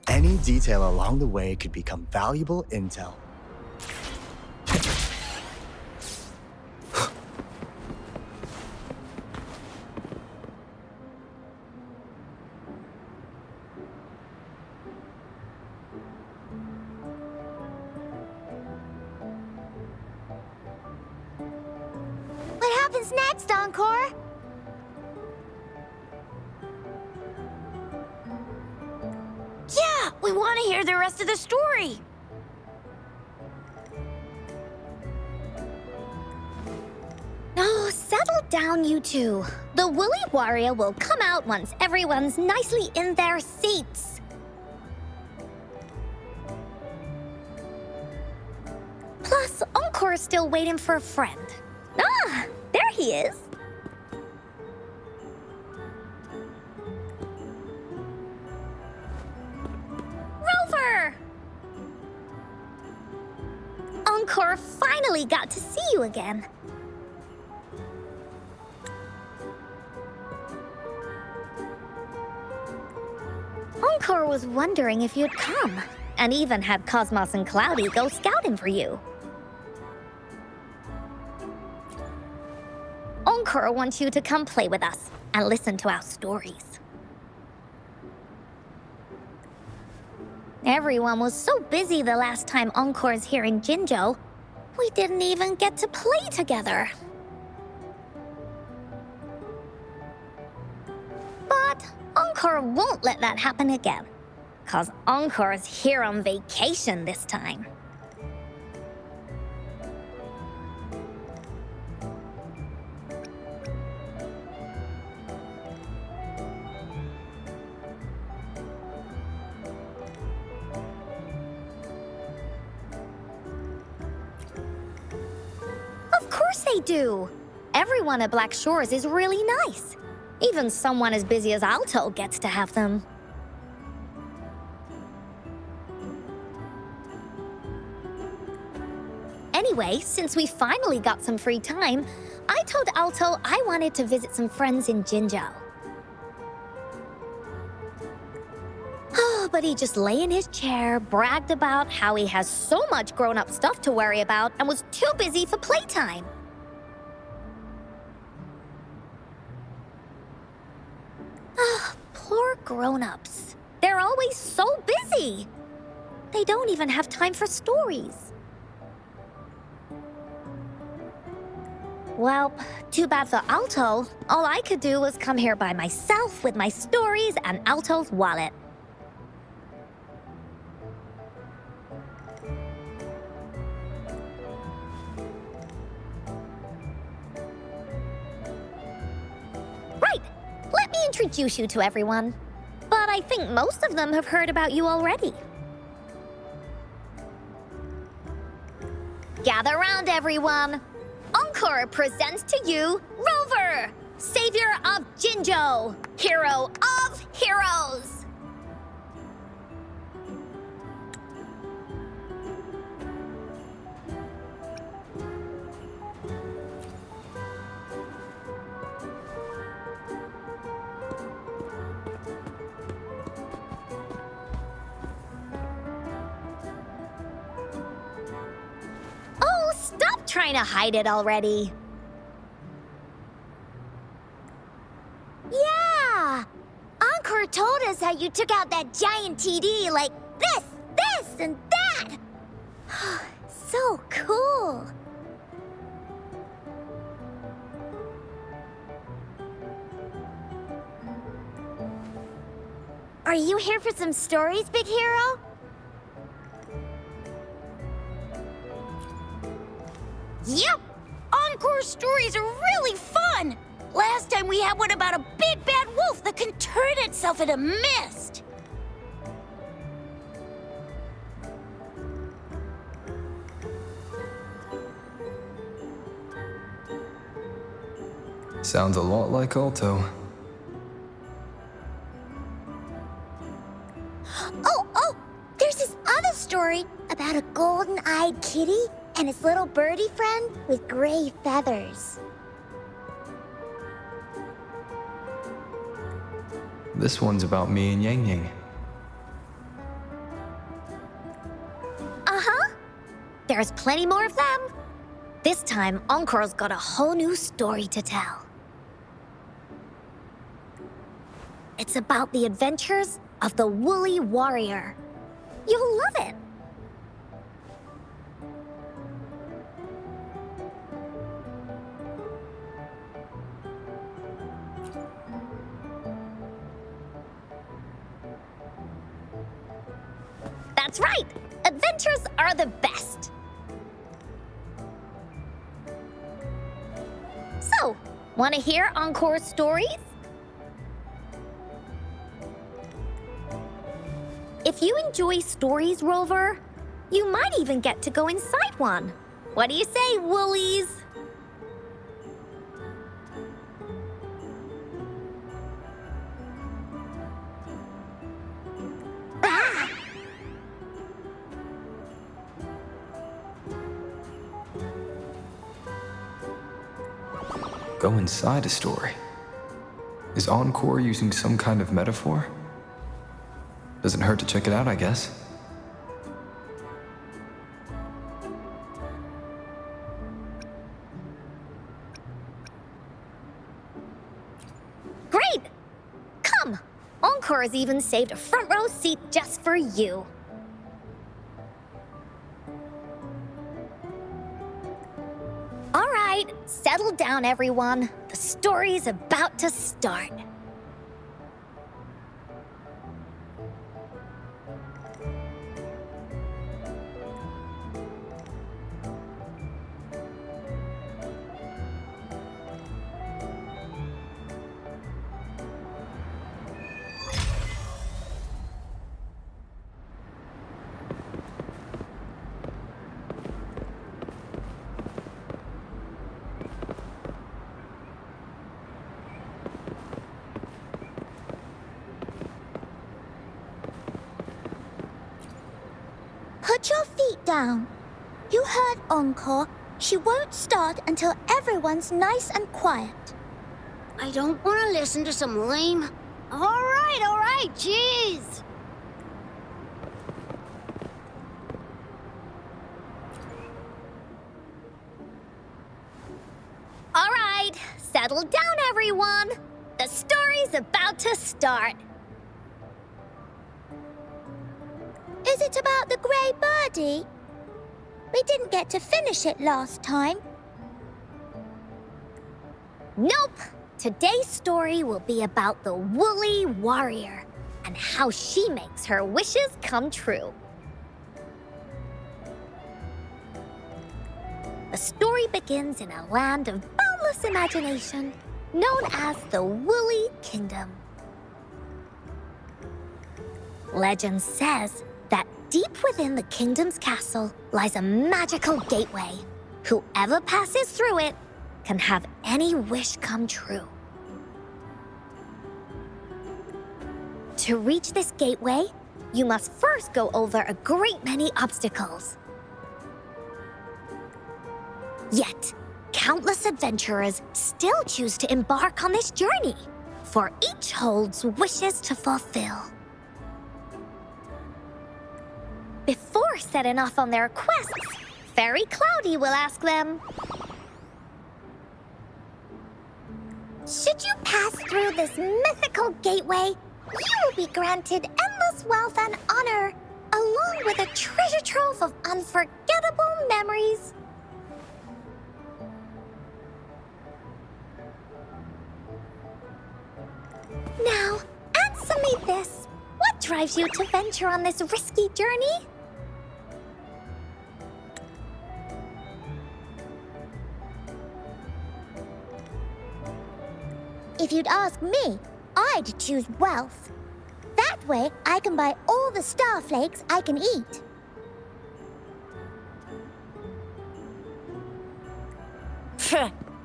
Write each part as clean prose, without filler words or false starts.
Any detail along the way could become valuable intel. What happens next, Encore? Yeah, we want to hear the rest of the story. Oh, settle down, you two. The Woolly Warrior will come out once everyone's nicely in their seats. Plus, Encore's still waiting for a friend. Ah, there he is. Rover! Encore finally got to see you again. Encore was wondering if you'd come, and even had Cosmos and Cloudy go scouting for you. Encore wants you to come play with us and listen to our stories. Everyone was so busy the last time Encore's here in Jinzhou, we didn't even get to play together. But Encore won't let that happen again, 'cause Encore's here on vacation this time. Of course they do. Everyone at Black Shores is really nice. Even someone as busy as Alto gets to have them. Anyway, since we finally got some free time, I told Alto I wanted to visit some friends in Jinzhou. Oh, but he just lay in his chair, bragged about how he has so much grown-up stuff to worry about, and was too busy for playtime. Ah, poor grown-ups. They're always so busy. They don't even have time for stories. Well, too bad for Alto. All I could do was come here by myself with my stories and Alto's wallet. Right! Let me introduce you to everyone. But I think most of them have heard about you already. Gather round, everyone. Encore presents to you Rover, savior of Jinzhou, hero of heroes. Oh, stop trying to hide it already. Yeah! Encore told us how you took out that giant TD like this, and that! So cool! Are you here for some stories, big hero? Yep! Encore stories are really fun! Last time we had one about a big bad wolf that can turn itself into mist! Sounds a lot like Alto. Oh! There's this other story about about a golden-eyed kitty and his little birdie friend with gray feathers. This one's about me and Yang Yang. Uh-huh. There's plenty more of them. This time, Encore's got a whole new story to tell. It's about the adventures of the woolly warrior. You'll love it. That's right! Adventures are the best! So, want to hear Encore's stories? If you enjoy stories, Rover, you might even get to go inside one. What do you say, woolies? Ah! Go inside a story. Is Encore using some kind of metaphor? Doesn't hurt to check it out, I guess. Great! Come! Encore has even saved a front row seat just for you. All right, settle down, everyone. The story's about to start. Put your feet down. You heard Encore. She won't start until everyone's nice and quiet. I don't want to listen to some lame... All right, jeez. All right, settle down, everyone. The story's about to start. Is it about the grey birdie? We didn't get to finish it last time. Nope. Today's story will be about the woolly warrior and how she makes her wishes come true. The story begins in a land of boundless imagination, known as the Woolly Kingdom. Legend says that deep within the kingdom's castle lies a magical gateway. Whoever passes through it can have any wish come true. To reach this gateway, you must first go over a great many obstacles. Yet, countless adventurers still choose to embark on this journey, for each holds wishes to fulfill. Before setting off on their quests, Fairy Cloudy will ask them, should you pass through this mythical gateway, you will be granted endless wealth and honor, along with a treasure trove of unforgettable memories. Now, answer me this. What drives you to venture on this risky journey? If you'd ask me, I'd choose wealth. That way, I can buy all the star flakes I can eat.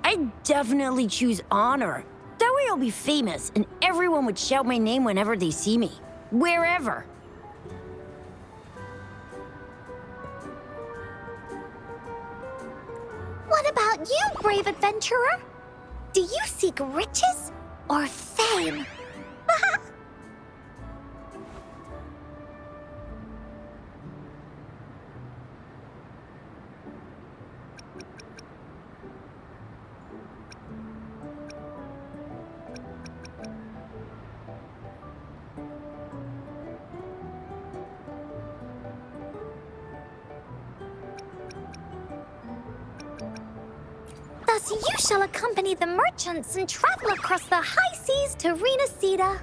I'd definitely choose honor. That way I'll be famous, and everyone would shout my name whenever they see me. Wherever. you, brave adventurer? Do you seek riches or fame? Thus you shall accompany the merchants and travel across the high seas to Resonator.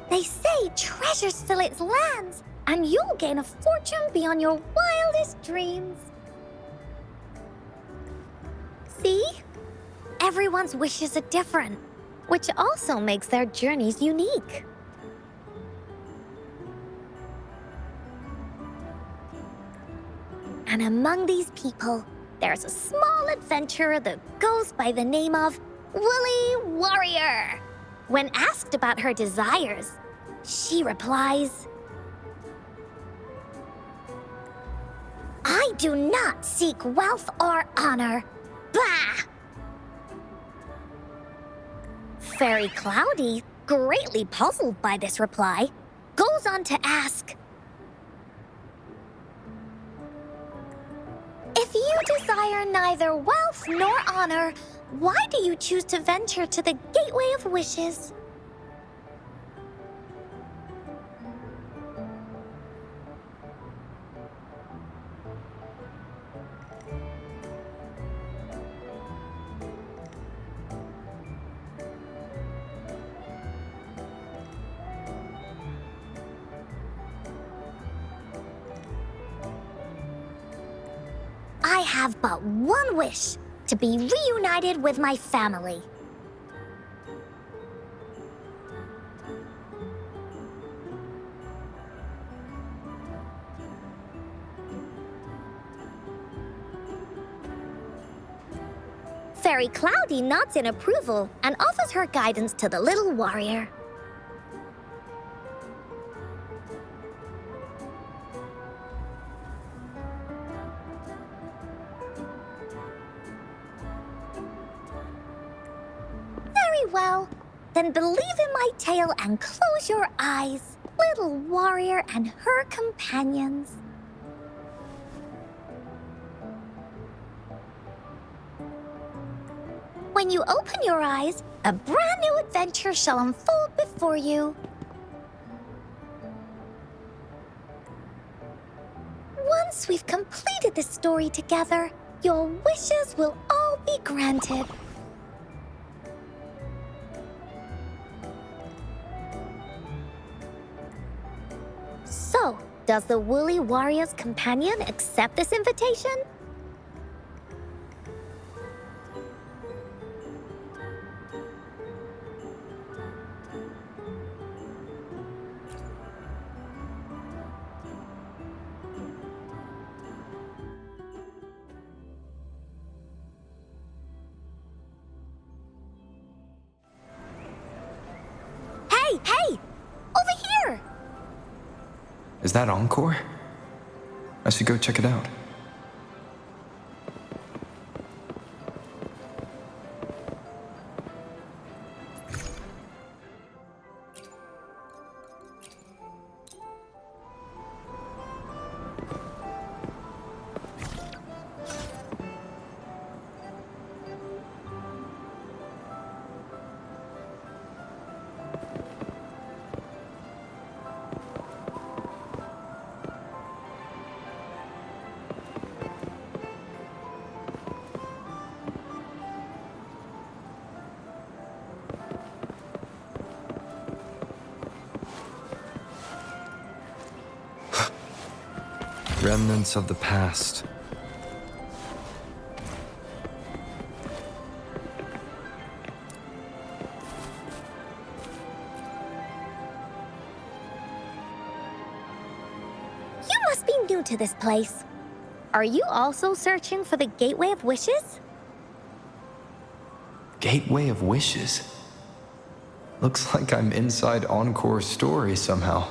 They say treasures fill its lands, and you'll gain a fortune beyond your wildest dreams. See? Everyone's wishes are different, which also makes their journeys unique. And among these people, there's a small adventurer that goes by the name of Woolly Warrior. When asked about her desires, she replies, "I do not seek wealth or honor. Bah!" Fairy Cloudy, greatly puzzled by this reply, goes on to ask, "If you desire neither wealth nor honor, why do you choose to venture to the Gateway of Wishes?" I have but one wish, to be reunited with my family. Fairy Cloudy nods in approval and offers her guidance to the little warrior. Very well. Then believe in my tale and close your eyes, little warrior and her companions. When you open your eyes, a brand new adventure shall unfold before you. Once we've completed this story together, your wishes will all be granted. So, does the Woolly Warrior's companion accept this invitation? Hey! Over here! Is that Encore? I should go check it out. Remnants of the past. You must be new to this place. Are you also searching for the Gateway of Wishes? Gateway of Wishes? Looks like I'm inside Encore's story somehow.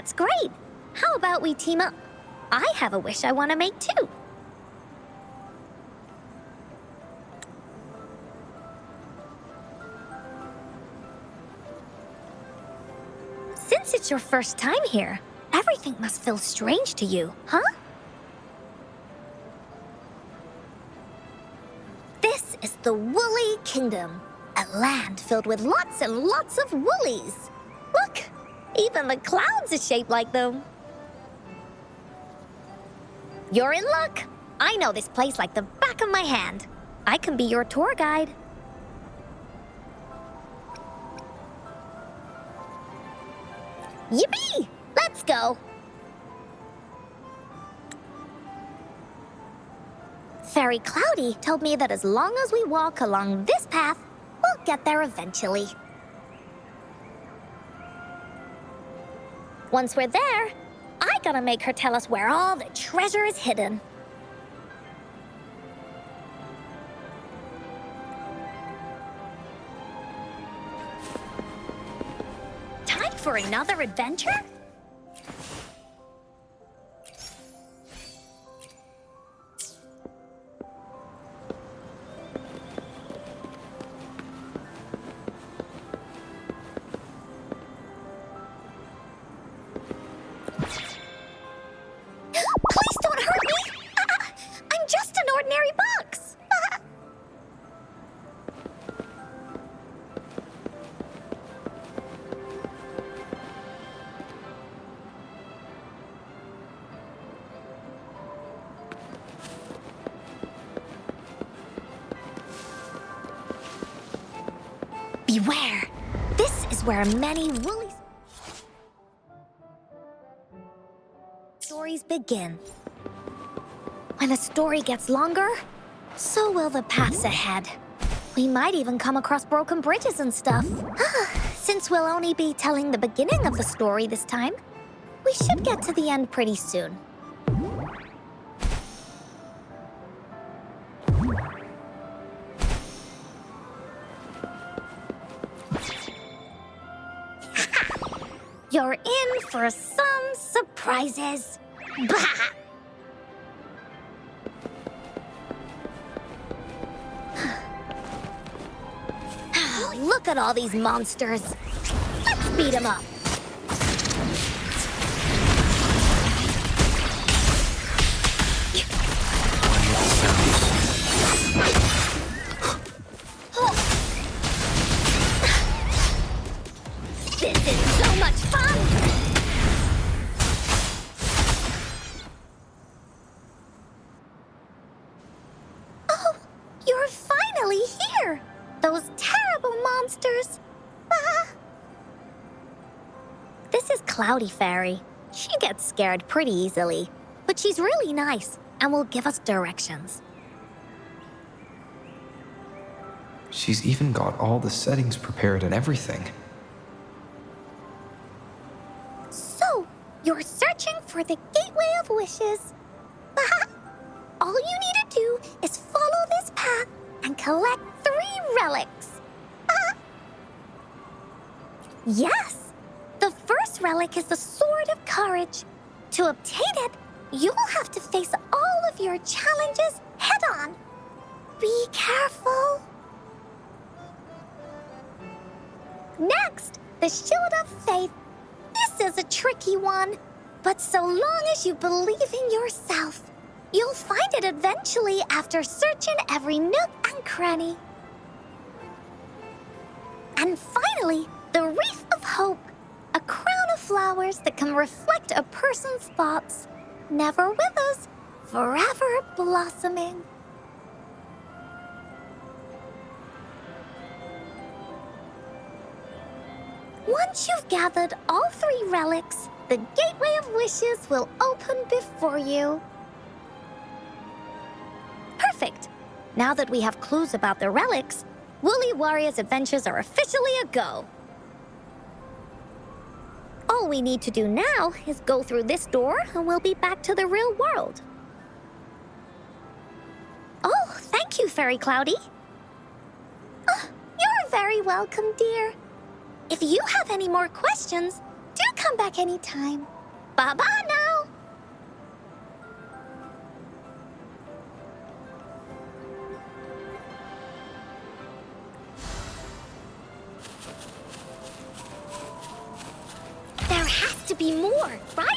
That's great. How about we team up? I have a wish I want to make too. Since it's your first time here, everything must feel strange to you, huh? This is the Woolly Kingdom, a land filled with lots and lots of woolies. Look, even the clouds are shaped like them. You're in luck. I know this place like the back of my hand. I can be your tour guide. Yippee! Let's go! Fairy Cloudy told me that as long as we walk along this path, we'll get there eventually. Once we're there, I gotta make her tell us where all the treasure is hidden. Time for another adventure? Please don't hurt me! I'm just an ordinary box! Beware! This is where many woolly stories begin. When a story gets longer, so will the paths ahead. We might even come across broken bridges and stuff. Since we'll only be telling the beginning of the story this time, we should get to the end pretty soon. You're in for some surprises. Bah! Look at all these monsters. Let's beat them up. This is so much fun! Oh, you're finally here! Those terrible monsters! Ah. This is Cloudy Fairy. She gets scared pretty easily, but she's really nice and will give us directions. She's even got all the settings prepared and everything. So, you're searching for the Gateway of Wishes. All you need to do is follow this path and collect 3 relics. Yes! The first relic is the Sword of Courage. To obtain it, you'll have to face all of your challenges head-on. Be careful. Next, the Shield of Faith. This is a tricky one, but so long as you believe in yourself, you'll find it eventually after searching every nook and cranny. And finally, the Wreath of Hope, a crown of flowers that can reflect a person's thoughts, never withers, forever blossoming. Once you've gathered all 3 relics, the Gateway of Wishes will open before you. Perfect! Now that we have clues about the relics, Woolly Warrior's adventures are officially a go. All we need to do now is go through this door and we'll be back to the real world. Oh, thank you, Fairy Cloudy. Oh, you're very welcome, dear. If you have any more questions, do come back anytime. Bye-bye now. There has to be more, right?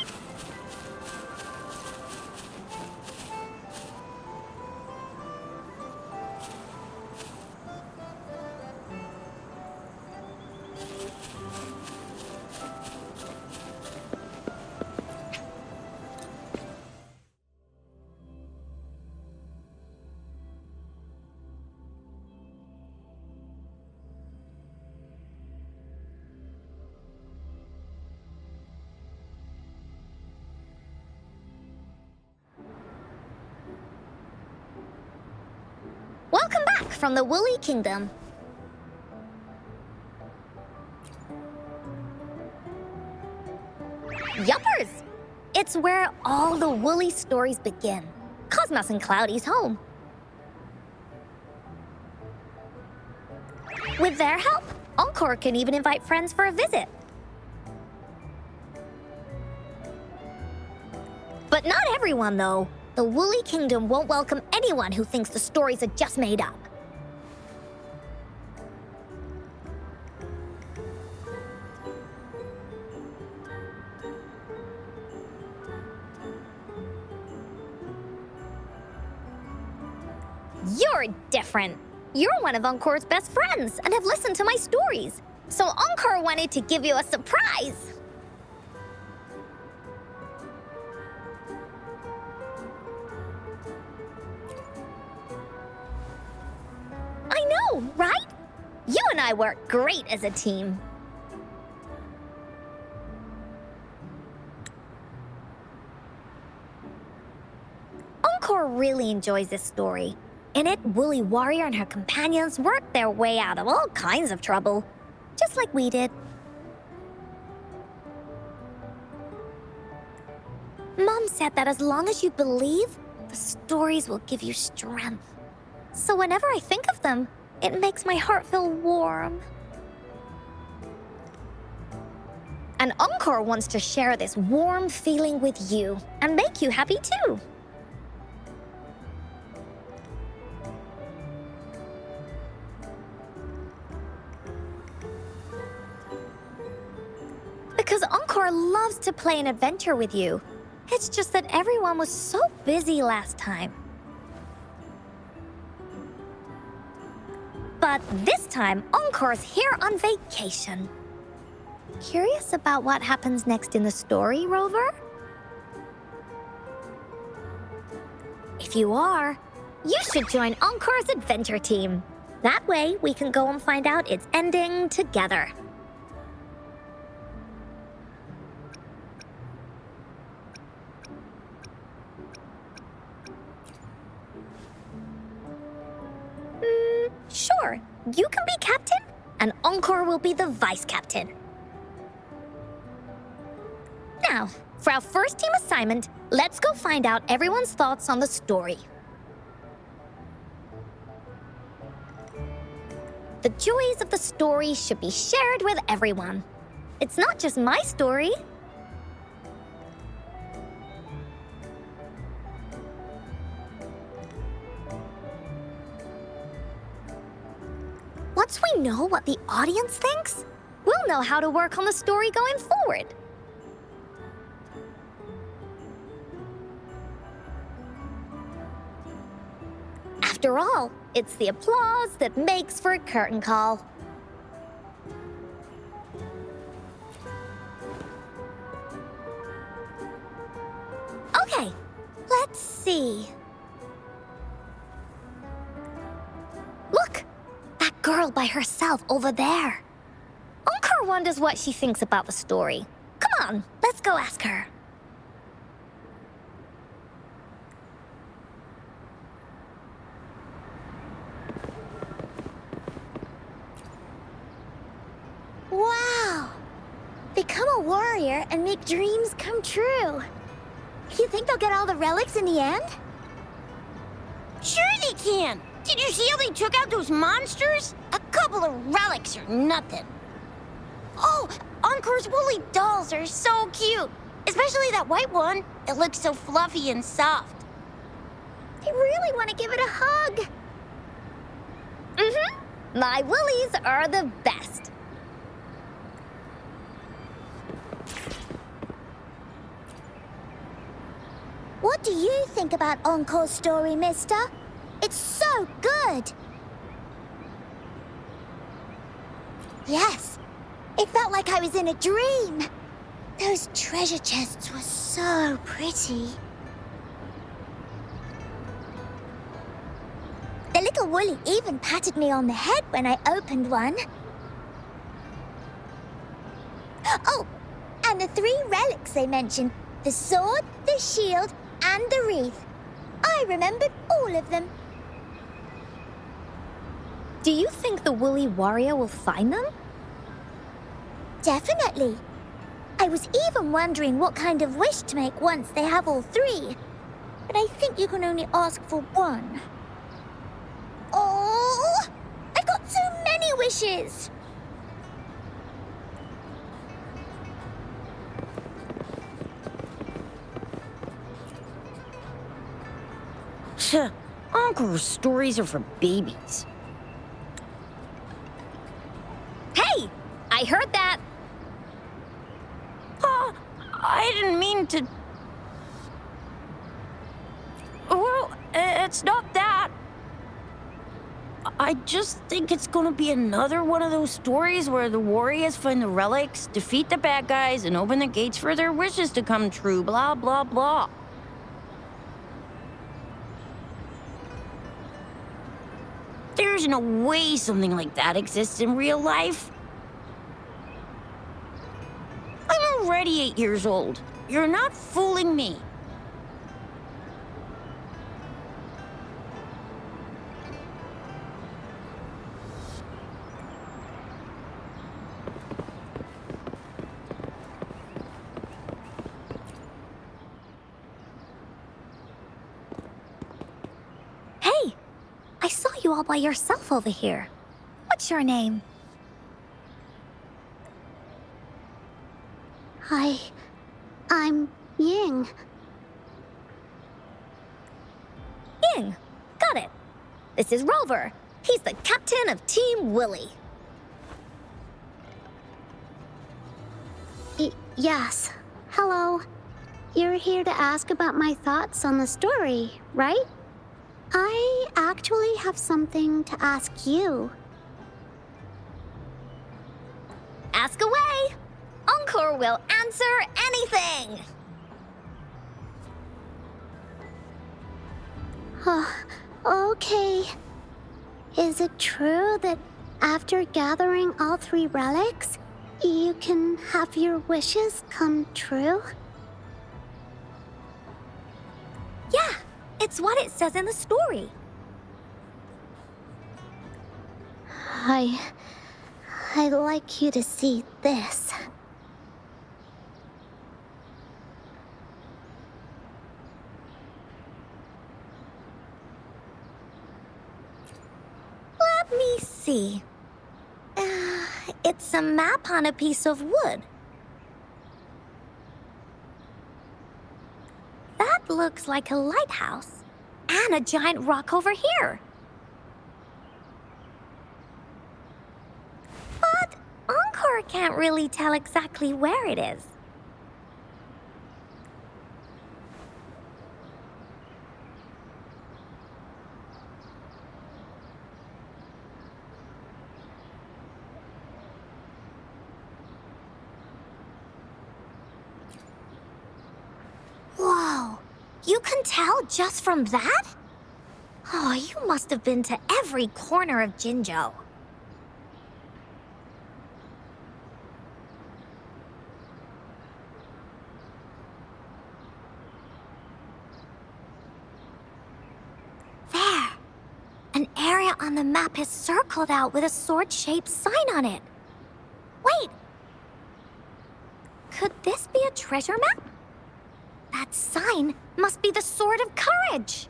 Welcome back from the Woolly Kingdom. Yuppers! It's where all the woolly stories begin. Cosmos and Cloudy's home. With their help, Encore can even invite friends for a visit. But not everyone, though. The Woolly Kingdom won't welcome anyone who thinks the stories are just made up. You're different. You're one of Encore's best friends and have listened to my stories. So Encore wanted to give you a surprise. I know, right? You and I work great as a team. Encore really enjoys this story. In it, Woolly Warrior and her companions work their way out of all kinds of trouble, just like we did. Mom said that as long as you believe, the stories will give you strength. So whenever I think of them, it makes my heart feel warm. And Encore wants to share this warm feeling with you and make you happy too. Because Encore loves to play an adventure with you. It's just that everyone was so busy last time. But this time, Encore's here on vacation. Curious about what happens next in the story, Rover? If you are, you should join Encore's adventure team. That way, we can go and find out its ending together. Sure, you can be captain, and Encore will be the vice captain. Now, for our first team assignment, let's go find out everyone's thoughts on the story. The joys of the story should be shared with everyone. It's not just my story. Once we know what the audience thinks, we'll know how to work on the story going forward. After all, it's the applause that makes for a curtain call. Okay, let's see. Look! That girl by herself over there. Encore wonders what she thinks about the story. Come on, let's go ask her. Wow! Become a warrior and make dreams come true. You think they'll get all the relics in the end? Sure they can! Did you see how they took out those monsters? A couple of relics or nothing. Oh, Encore's woolly dolls are so cute. Especially that white one. It looks so fluffy and soft. I really want to give it a hug. My woolies are the best. What do you think about Encore's story, mister? It's so good. Yes, it felt like I was in a dream. Those treasure chests were so pretty. The little woolly even patted me on the head when I opened one. Oh, and the 3 relics they mentioned. The sword, the shield, and the wreath. I remembered all of them. Do you think the woolly warrior will find them? Definitely. I was even wondering what kind of wish to make once they have all 3. But I think you can only ask for 1. Oh, I've got so many wishes. Encore's stories are for babies. Hey! I heard that! I didn't mean to... Well, it's not that. I just think it's gonna be another one of those stories where the warriors find the relics, defeat the bad guys, and open the gates for their wishes to come true, blah, blah, blah. There's no way something like that exists in real life. I'm already 8 years old. You're not fooling me. Hey! I saw you all by yourself over here. What's your name? I'm Ying. Ying. Got it. This is Rover. He's the captain of Team Willy. Yes. Hello. You're here to ask about my thoughts on the story, right? I actually have something to ask you. Ask away. Encore will answer anything. Okay. Is it true that after gathering all 3 relics, you can have your wishes come true? Yeah, it's what it says in the story. I'd like you to see this. Let me see. It's a map on a piece of wood. That looks like a lighthouse. And a giant rock over here. But Encore can't really tell exactly where it is. Whoa, you can tell just from that? Oh, you must have been to every corner of Jinzhou. There. An area on the map is circled out with a sword-shaped sign on it. Wait. Could this be a treasure map? That sign must be the Sword of Courage.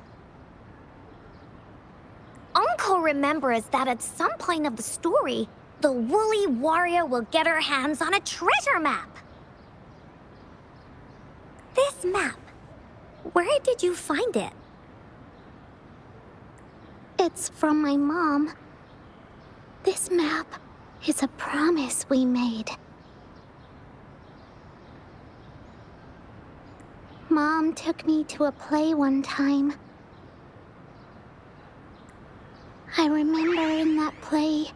Encore remembers that at some point of the story, the woolly warrior will get her hands on a treasure map. This map, where did you find it? It's from my mom. This map is a promise we made. Mom took me to a play one time. I remember in that play,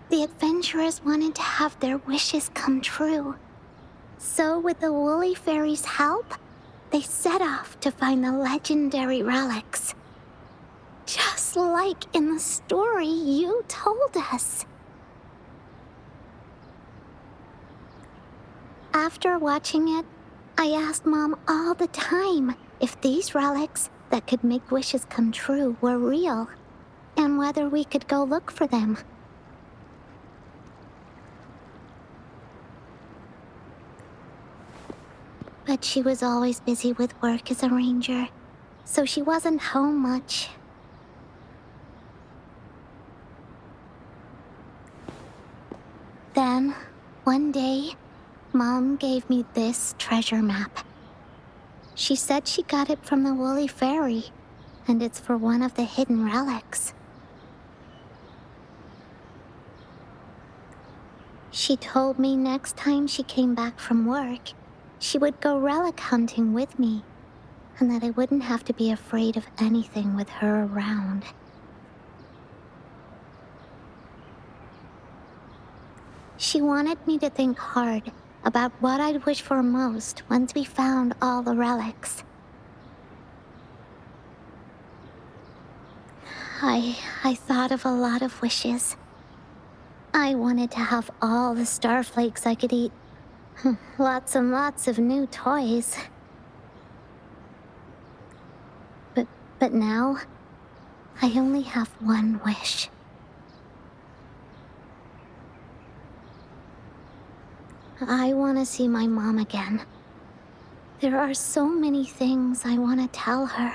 the adventurers wanted to have their wishes come true. So with the Woolly Fairy's help, they set off to find the legendary relics. Just like in the story you told us. After watching it, I asked Mom all the time if these relics that could make wishes come true were real, and whether we could go look for them. But she was always busy with work as a ranger, so she wasn't home much. Then, one day, Mom gave me this treasure map. She said she got it from the Woolly Fairy, and it's for one of the hidden relics. She told me next time she came back from work, she would go relic hunting with me, and that I wouldn't have to be afraid of anything with her around. She wanted me to think hard about what I'd wish for most once we found all the relics. I thought of a lot of wishes. I wanted to have all the starflakes I could eat. Lots and lots of new toys. But now, I only have one wish. I want to see my mom again. There are so many things I want to tell her.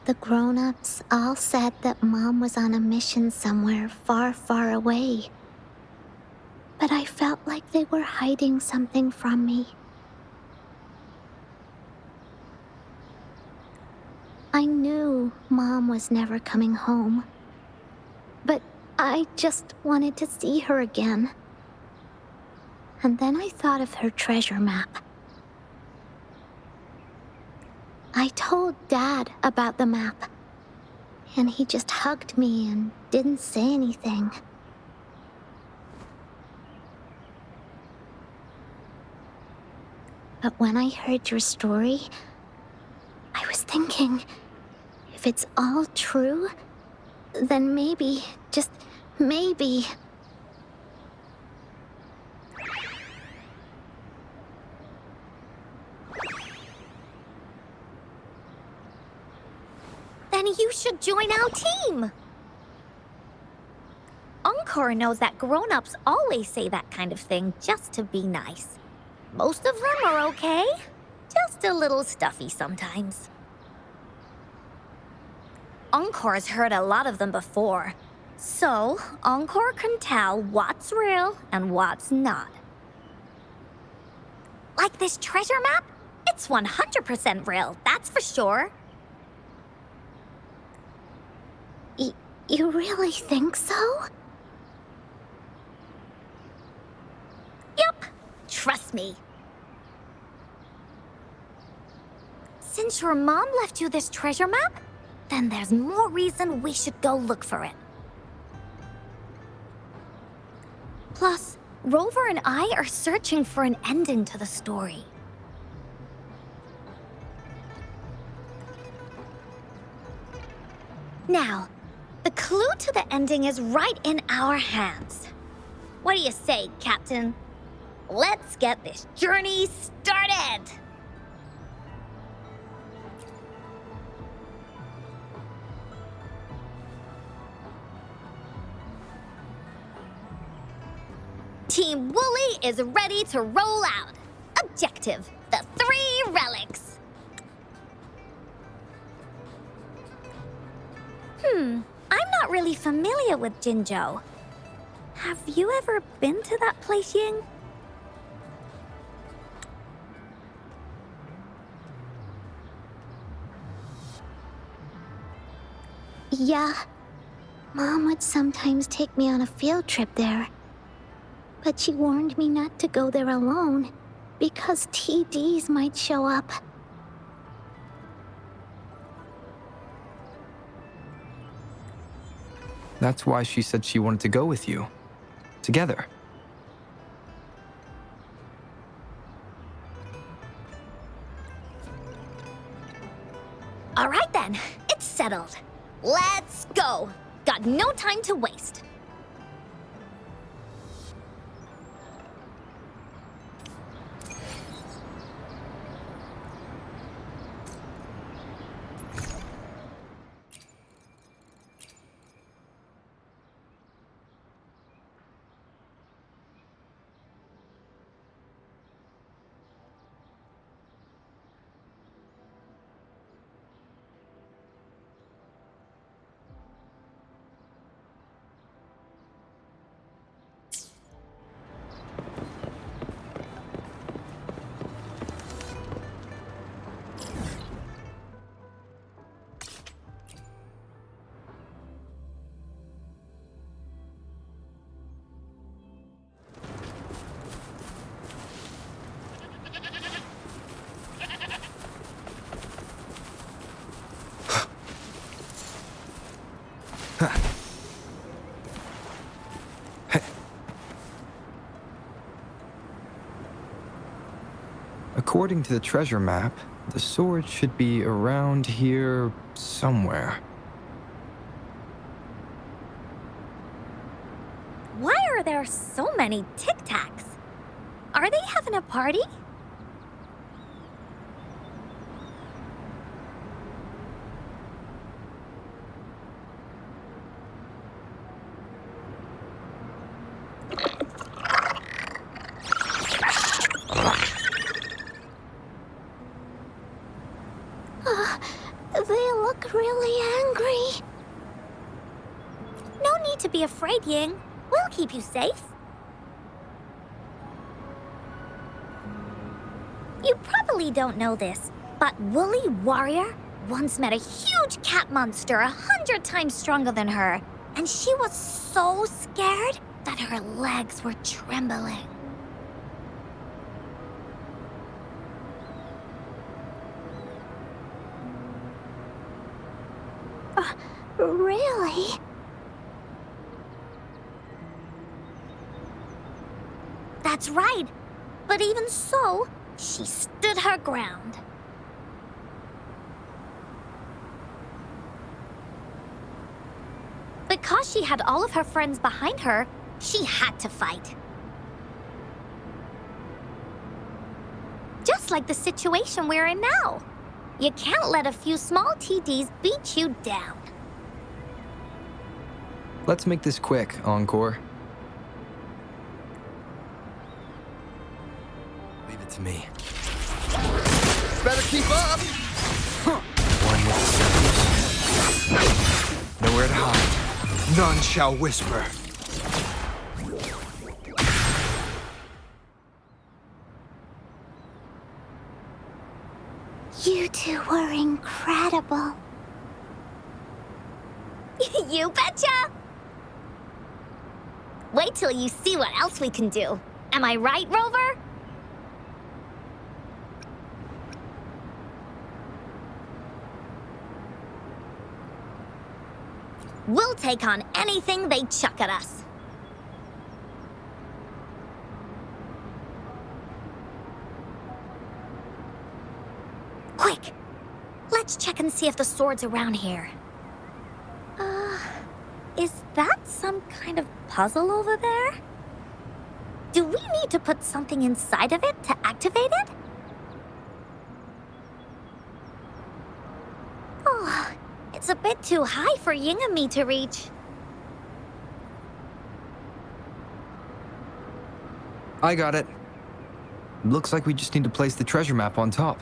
The grown-ups all said that Mom was on a mission somewhere far, far away. But I felt like they were hiding something from me. I knew Mom was never coming home. But I just wanted to see her again. And then I thought of her treasure map. I told Dad about the map, and he just hugged me and didn't say anything. But when I heard your story, I was thinking, if it's all true, then maybe, just maybe... Then you should join our team. Encore knows that grown-ups always say that kind of thing just to be nice. Most of them are okay, just a little stuffy sometimes. Encore's heard a lot of them before, so Encore can tell what's real and what's not. Like this treasure map? It's 100% real, that's for sure. You really think so? Yep, trust me. Since your mom left you this treasure map, then there's more reason we should go look for it. Plus, Rover and I are searching for an ending to the story. Now, the clue to the ending is right in our hands. What do you say, Captain? Let's get this journey started! Team Wooly is ready to roll out. Objective, the 3 relics. not really familiar with Jinzhou. Have you ever been to that place, Ying? Yeah. Mom would sometimes take me on a field trip there. But she warned me not to go there alone, because TDs might show up. That's why she said she wanted to go with you. Together. All right then, it's settled. Let's go. Got no time to waste. According to the treasure map, the sword should be around here somewhere. Why are there so many Tic Tacs? Are they having a party? They look really angry. No need to be afraid, Ying. We'll keep you safe. You probably don't know this, but Woolly Warrior once met a huge cat monster 100 times stronger than her, and she was so scared that her legs were trembling. Really? That's right. But even so, she stood her ground. Because she had all of her friends behind her, she had to fight. Just like the situation we're in now. You can't let a few small TDs beat you down. Let's make this quick, Encore. Leave it to me. Better keep up! One with the nowhere to hide. None shall whisper. You two were incredible. You betcha! Wait till you see what else we can do. Am I right, Rover? We'll take on anything they chuck at us. Quick! Let's check and see if the sword's around here. Is that some kind of puzzle over there? Do we need to put something inside of it to activate it? Oh, it's a bit too high for Ying and me to reach. I got it. Looks like we just need to place the treasure map on top.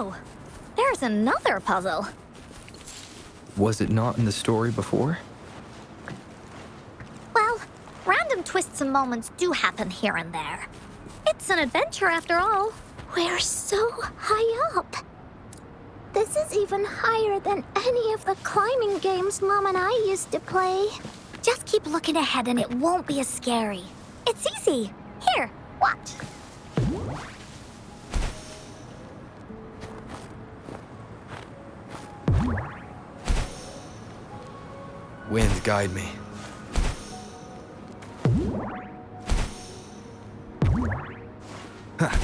Oh, there's another puzzle. Was it not in the story before? Well, random twists and moments do happen here and there. It's an adventure after all. We're so high up. This is even higher than any of the climbing games Mom and I used to play. Just keep looking ahead and it won't be as scary. It's easy. Here, watch. Wind, guide me. Ha!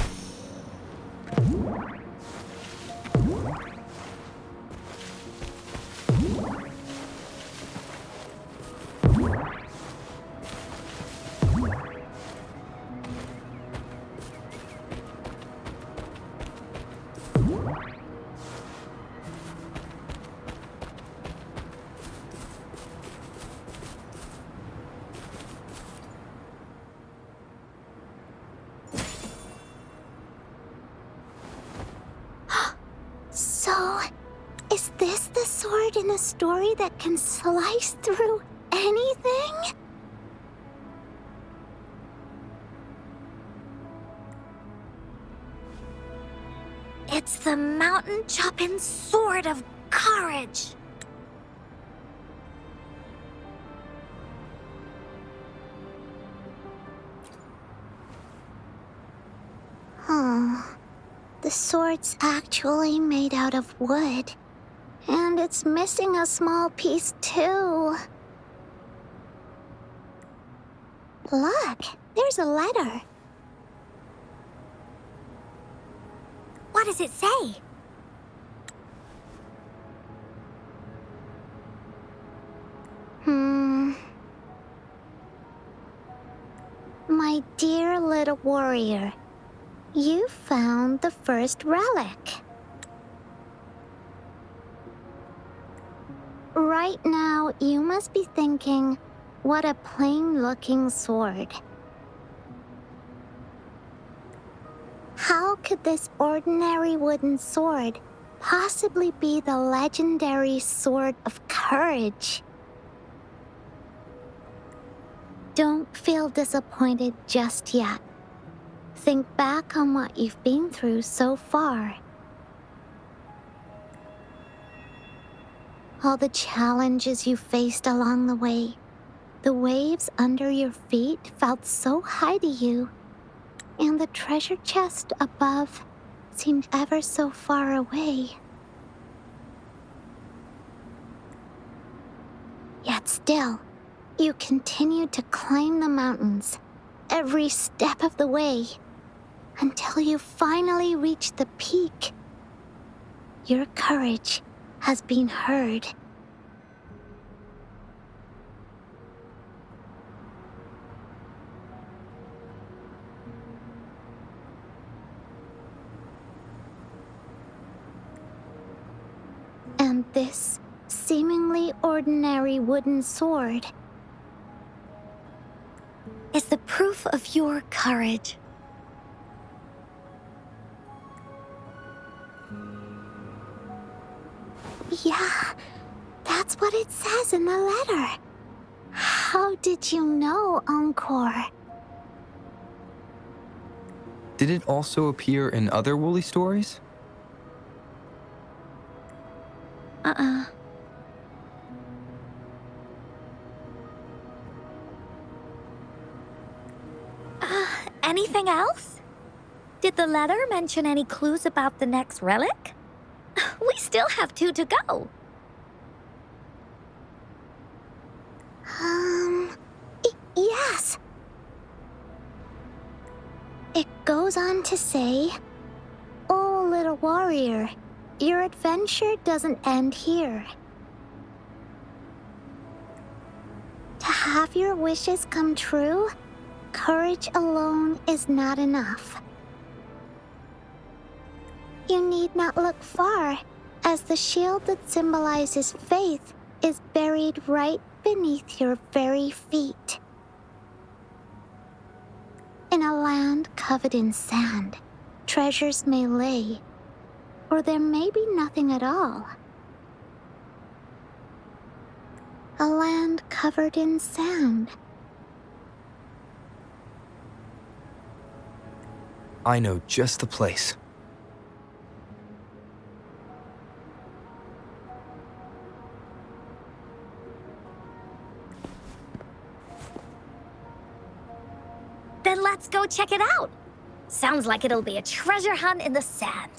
So, is this the sword in the story that can slice through anything? It's the mountain chopping sword of courage. Huh. The sword's actually made out of wood. And it's missing a small piece, too. Look, there's a letter. What does it say? My dear little warrior, you found the first relic. Right now, you must be thinking, what a plain-looking sword. How could this ordinary wooden sword possibly be the legendary sword of courage? Don't feel disappointed just yet. Think back on what you've been through so far. All the challenges you faced along the way. The waves under your feet felt so high to you, and the treasure chest above seemed ever so far away. Yet still, you continued to climb the mountains, every step of the way, until you finally reached the peak. Your courage has been heard. And this seemingly ordinary wooden sword Is the proof of your courage. Yeah, that's what it says in the letter. How did you know, Encore? Did it also appear in other Woolly stories? Anything else? Did the letter mention any clues about the next relic? We still have 2 to go. Yes. It goes on to say, "Oh, little warrior, your adventure doesn't end here. To have your wishes come true, courage alone is not enough. You need not look far, as the shield that symbolizes faith is buried right beneath your very feet. In a land covered in sand, treasures may lay, Or there may be nothing at all. A land covered in sand. I know just the place. Then let's go check it out. Sounds like it'll be a treasure hunt in the sand.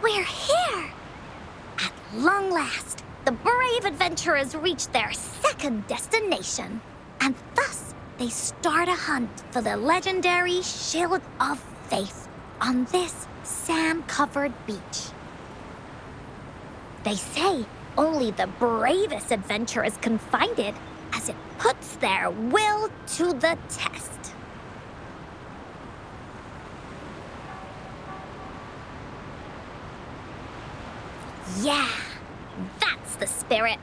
We're here! At long last, the brave adventurers reach their second destination. And thus, they start a hunt for the legendary Shield of Faith on this sand-covered beach. They say only the bravest adventurers can find it, as it puts their will to the test. Yeah, that's the spirit.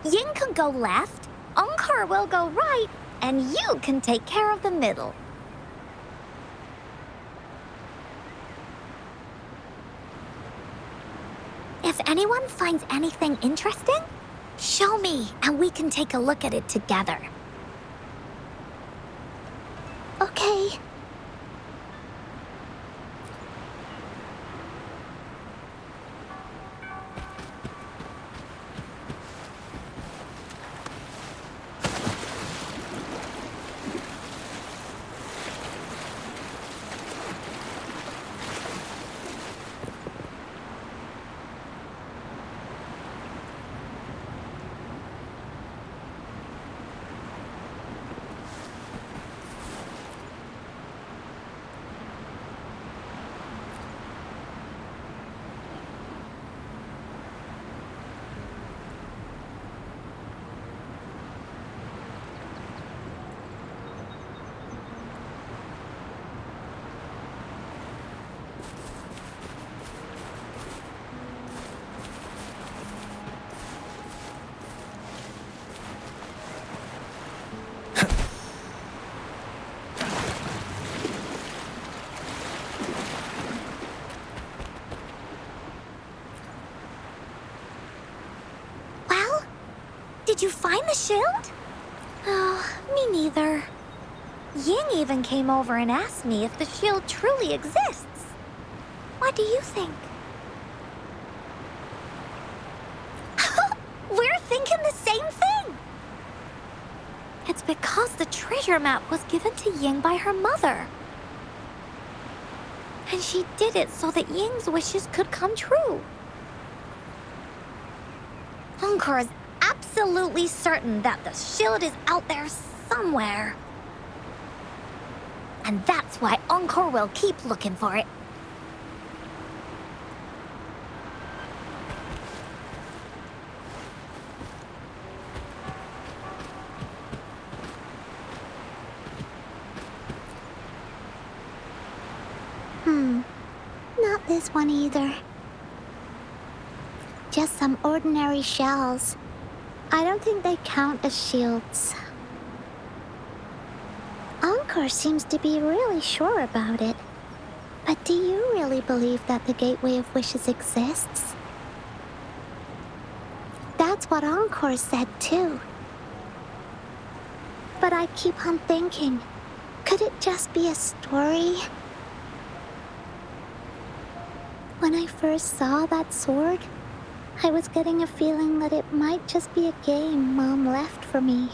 Ying can go left, Encore will go right, and you can take care of the middle. If anyone finds anything interesting, show me and we can take a look at it together. Okay. Did you find the shield? Oh, me neither. Ying even came over and asked me if the shield truly exists. What do you think? We're thinking the same thing! It's because the treasure map was given to Ying by her mother. And she did it so that Ying's wishes could come true. Encore is absolutely certain that the shield is out there somewhere. And that's why Encore will keep looking for it. Not this one either. Just some ordinary shells. I don't think they count as shields. Encore seems to be really sure about it. But do you really believe that the Gateway of Wishes exists? That's what Encore said too. But I keep on thinking, could it just be a story? When I first saw that sword, I was getting a feeling that it might just be a game Mom left for me.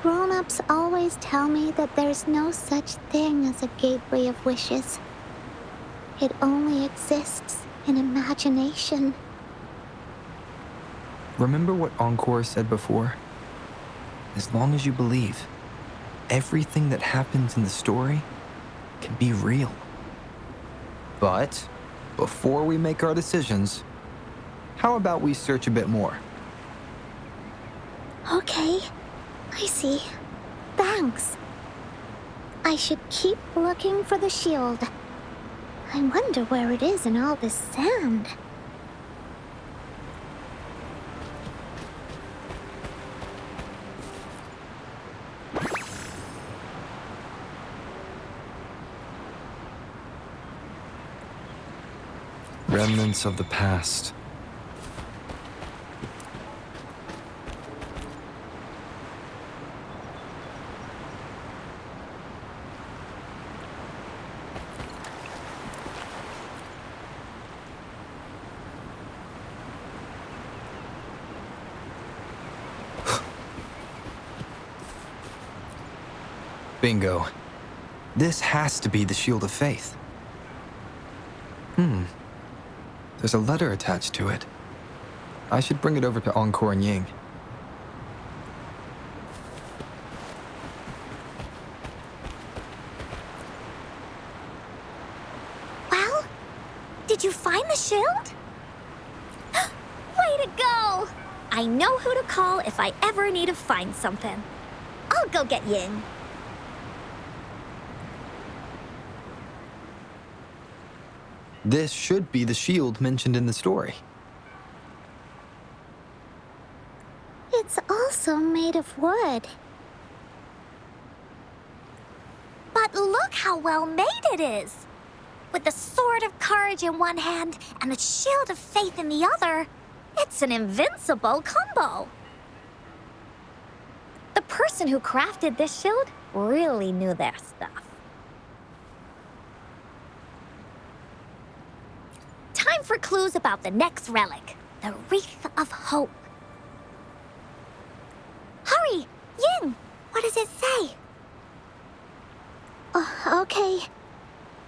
Grown-ups always tell me that there's no such thing as a Gateway of Wishes. It only exists in imagination. Remember what Encore said before? As long as you believe, everything that happens in the story can be real. But before we make our decisions, how about we search a bit more? Okay, I see. Thanks. I should keep looking for the shield. I wonder where it is in all this sand. Remnants of the past. Bingo. This has to be the Shield of Faith. There's a letter attached to it. I should bring it over to Encore and Ying. Well, did you find the shield? Way to go! I know who to call if I ever need to find something. I'll go get Ying. This should be the shield mentioned in the story. It's also made of wood. But look how well made it is! With the sword of courage in one hand and the shield of faith in the other, it's an invincible combo. The person who crafted this shield really knew their stuff. Time for clues about the next relic, the Wreath of Hope. Hurry! Ying! What does it say? Okay.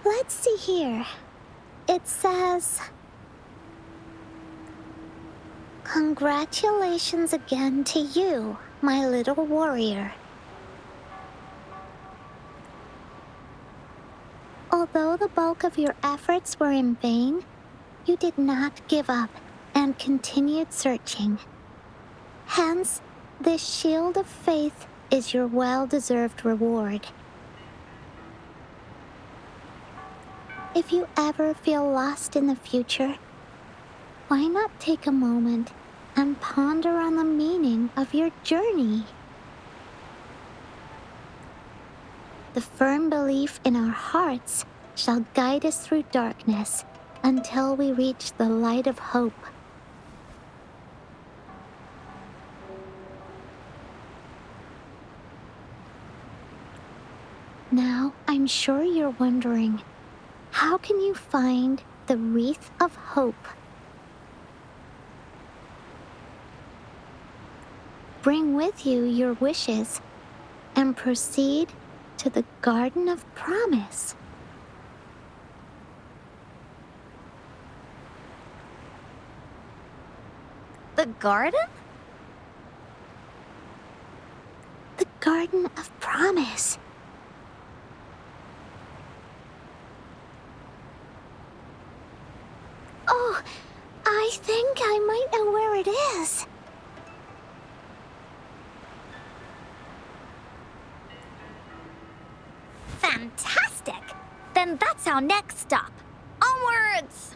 Let's see here. It says... Congratulations again to you, my little warrior. Although the bulk of your efforts were in vain, you did not give up and continued searching. Hence, this shield of faith is your well-deserved reward. If you ever feel lost in the future, why not take a moment and ponder on the meaning of your journey? The firm belief in our hearts shall guide us through darkness until we reach the light of hope. Now, I'm sure you're wondering, how can you find the Wreath of Hope? Bring with you your wishes and proceed to the Garden of Promise. The garden? The Garden of Promise. Oh, I think I might know where it is. Fantastic! Then that's our next stop. Onwards!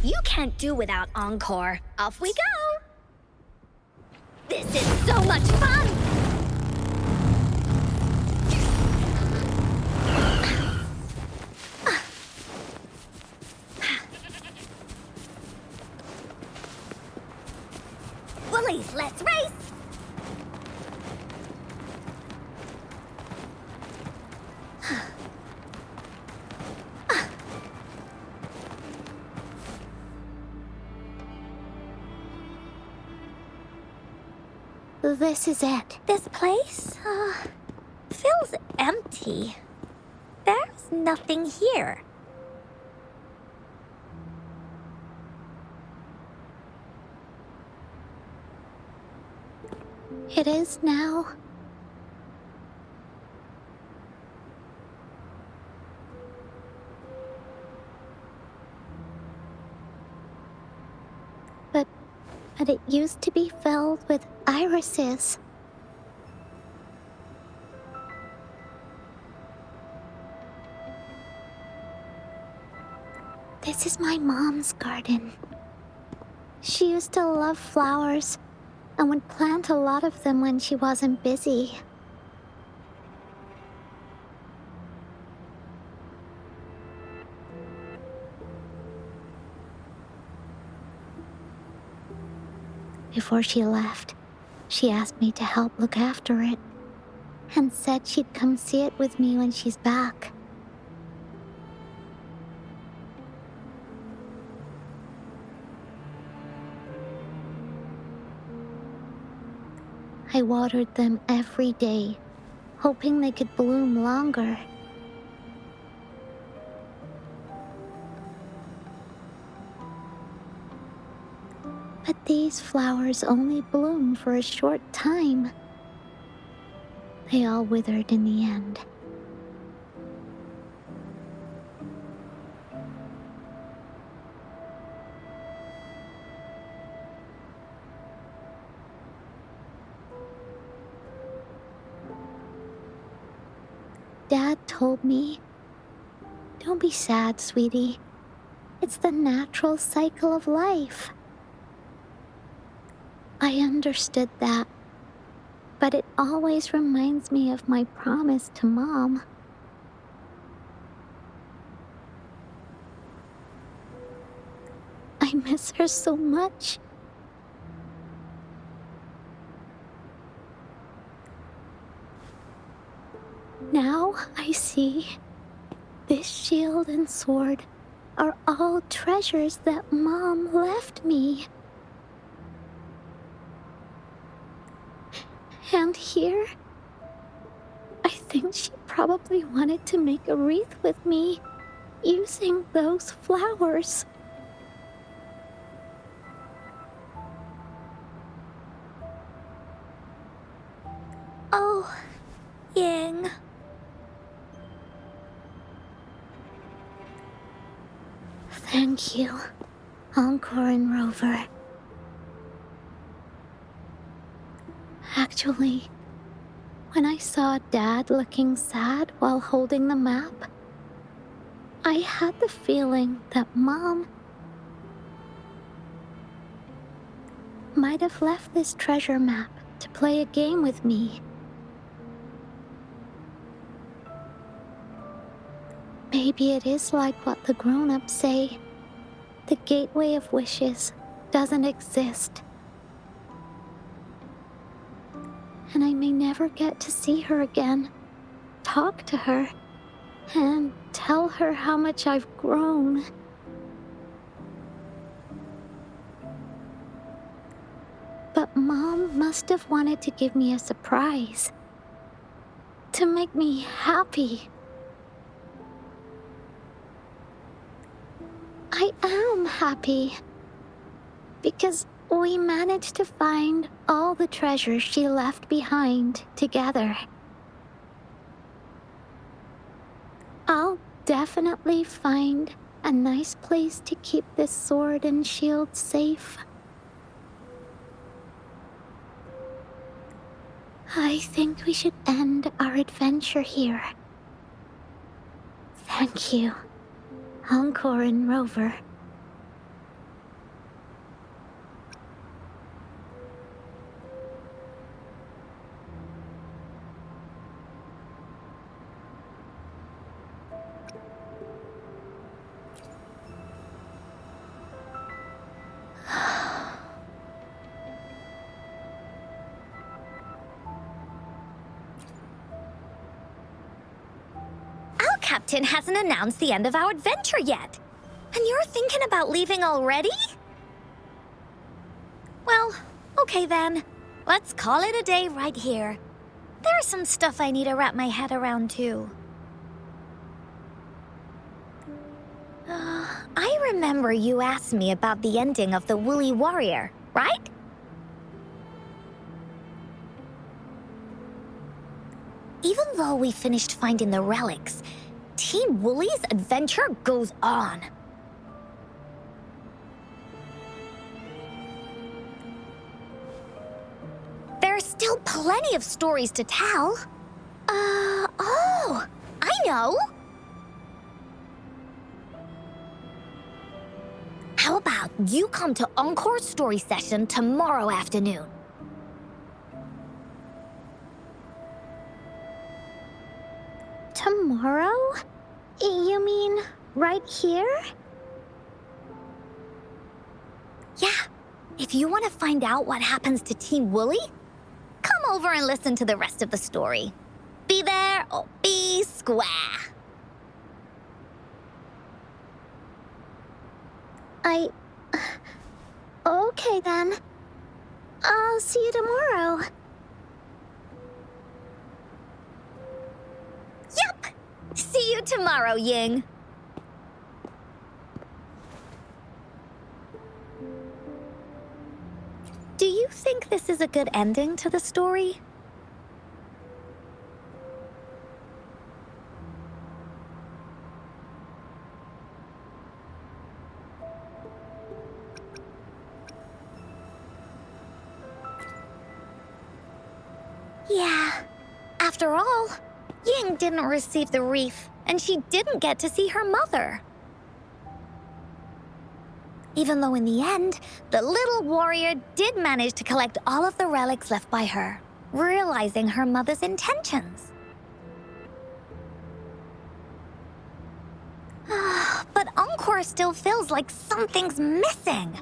You can't do without Encore. Off we go! This is so much fun! Woolies, let's race! this is it. This place, feels empty. There's nothing here. It is now. But it used to be filled with irises. This is my mom's garden. She used to love flowers and would plant a lot of them when she wasn't busy. Before she left, she asked me to help look after it, and said she'd come see it with me when she's back. I watered them every day, hoping they could bloom longer. But these flowers only bloom for a short time. They all withered in the end. Dad told me, "Don't be sad, sweetie. It's the natural cycle of life." I understood that, but it always reminds me of my promise to Mom. I miss her so much. Now I see this shield and sword are all treasures that Mom left me. And here, I think she probably wanted to make a wreath with me using those flowers. Oh, Ying. Thank you, Encore and Rover. Actually, when I saw Dad looking sad while holding the map, I had the feeling that Mom might have left this treasure map to play a game with me. Maybe it is like what the grown-ups say. The gateway of wishes doesn't exist. And I may never get to see her again, talk to her, and tell her how much I've grown. But Mom must have wanted to give me a surprise. To make me happy. I am happy. Because we managed to find all the treasures she left behind together. I'll definitely find a nice place to keep this sword and shield safe. I think we should end our adventure here. Thank you, Encore and Rover. Captain hasn't announced the end of our adventure yet. And you're thinking about leaving already? Well, okay then. let's call it a day right here. There's some stuff I need to wrap my head around, too. I remember you asked me about the ending of The Woolly Warrior, right? Even though we finished finding the relics, Team Woolly's adventure goes on. There's still plenty of stories to tell. Oh, I know! How about you come to Encore's story session tomorrow afternoon? Tomorrow? You mean right here? Yeah, if you want to find out what happens to Team Woolly, come over and listen to the rest of the story. Be there or be square. Okay then. I'll see you tomorrow. Yup! See you tomorrow, Ying. Do you think this is a good ending to the story? Yeah. After all, Ying didn't receive the wreath, and she didn't get to see her mother. Even though in the end, the little warrior did manage to collect all of the relics left by her, realizing her mother's intentions. But Encore still feels like something's missing.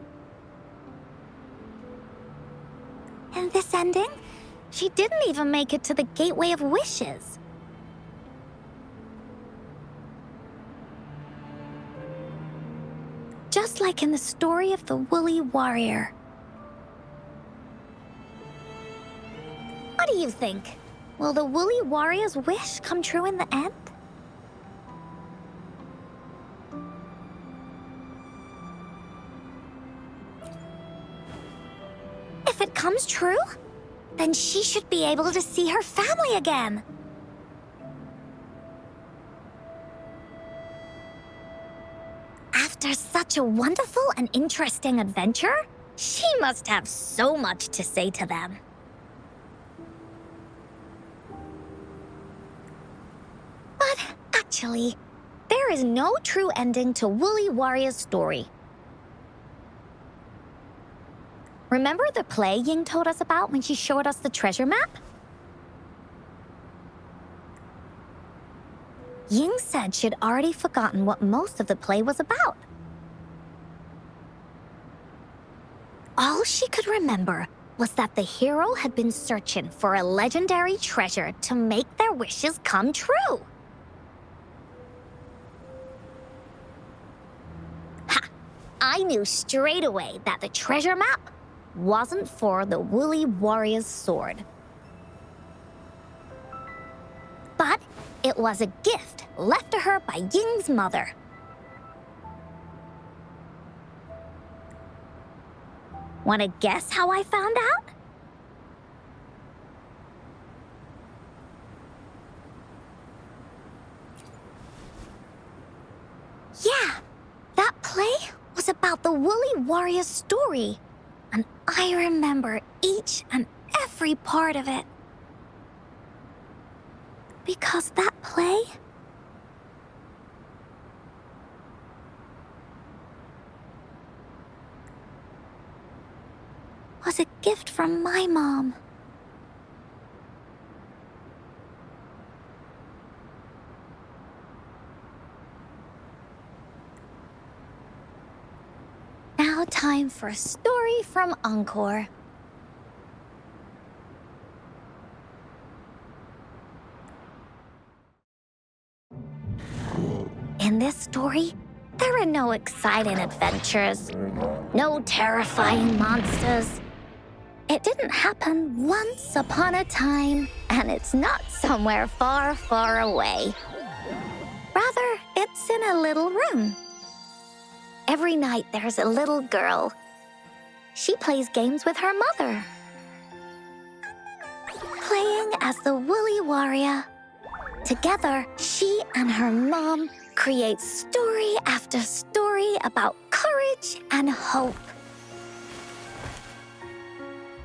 In this ending, she didn't even make it to the Gateway of Wishes. Just like in the story of the Woolly Warrior. What do you think? Will the Woolly Warrior's wish come true in the end? If it comes true, then she should be able to see her family again. After such a wonderful and interesting adventure, she must have so much to say to them. But actually, there is no true ending to Woolly Warrior's story. Remember the play Ying told us about when she showed us the treasure map? Ying said she'd already forgotten what most of the play was about. All she could remember was that the hero had been searching for a legendary treasure to make their wishes come true. Ha! I knew straight away that the treasure map wasn't for the Woolly Warrior's sword. But it was a gift left to her by Ying's mother. Want to guess how I found out? Yeah, that play was about the Woolly Warrior's story, and I remember each and every part of it. Because that play was a gift from my mom. Now time for a story from Encore. In this story, there are no exciting adventures, no terrifying monsters, It didn't happen once upon a time, and it's not somewhere far, far away. Rather, it's in a little room. Every night there's a little girl. She plays games with her mother, playing as the Woolly Warrior. Together, she and her mom create story after story about courage and hope.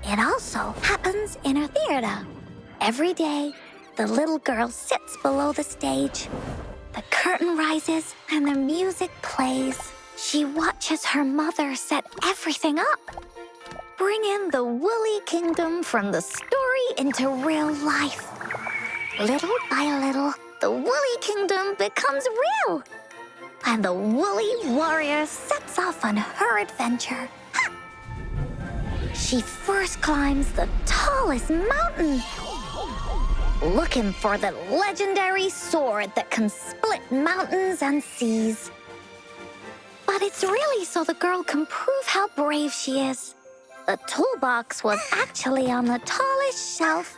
It also happens in her theater. Every day, the little girl sits below the stage. The curtain rises and the music plays. She watches her mother set everything up, bring in the Woolly Kingdom from the story into real life. Little by little, the Woolly Kingdom becomes real, and the Woolly Warrior sets off on her adventure. Ha! She first climbs the tallest mountain, looking for the legendary sword that can split mountains and seas. But it's really so the girl can prove how brave she is. The toolbox was actually on the tallest shelf.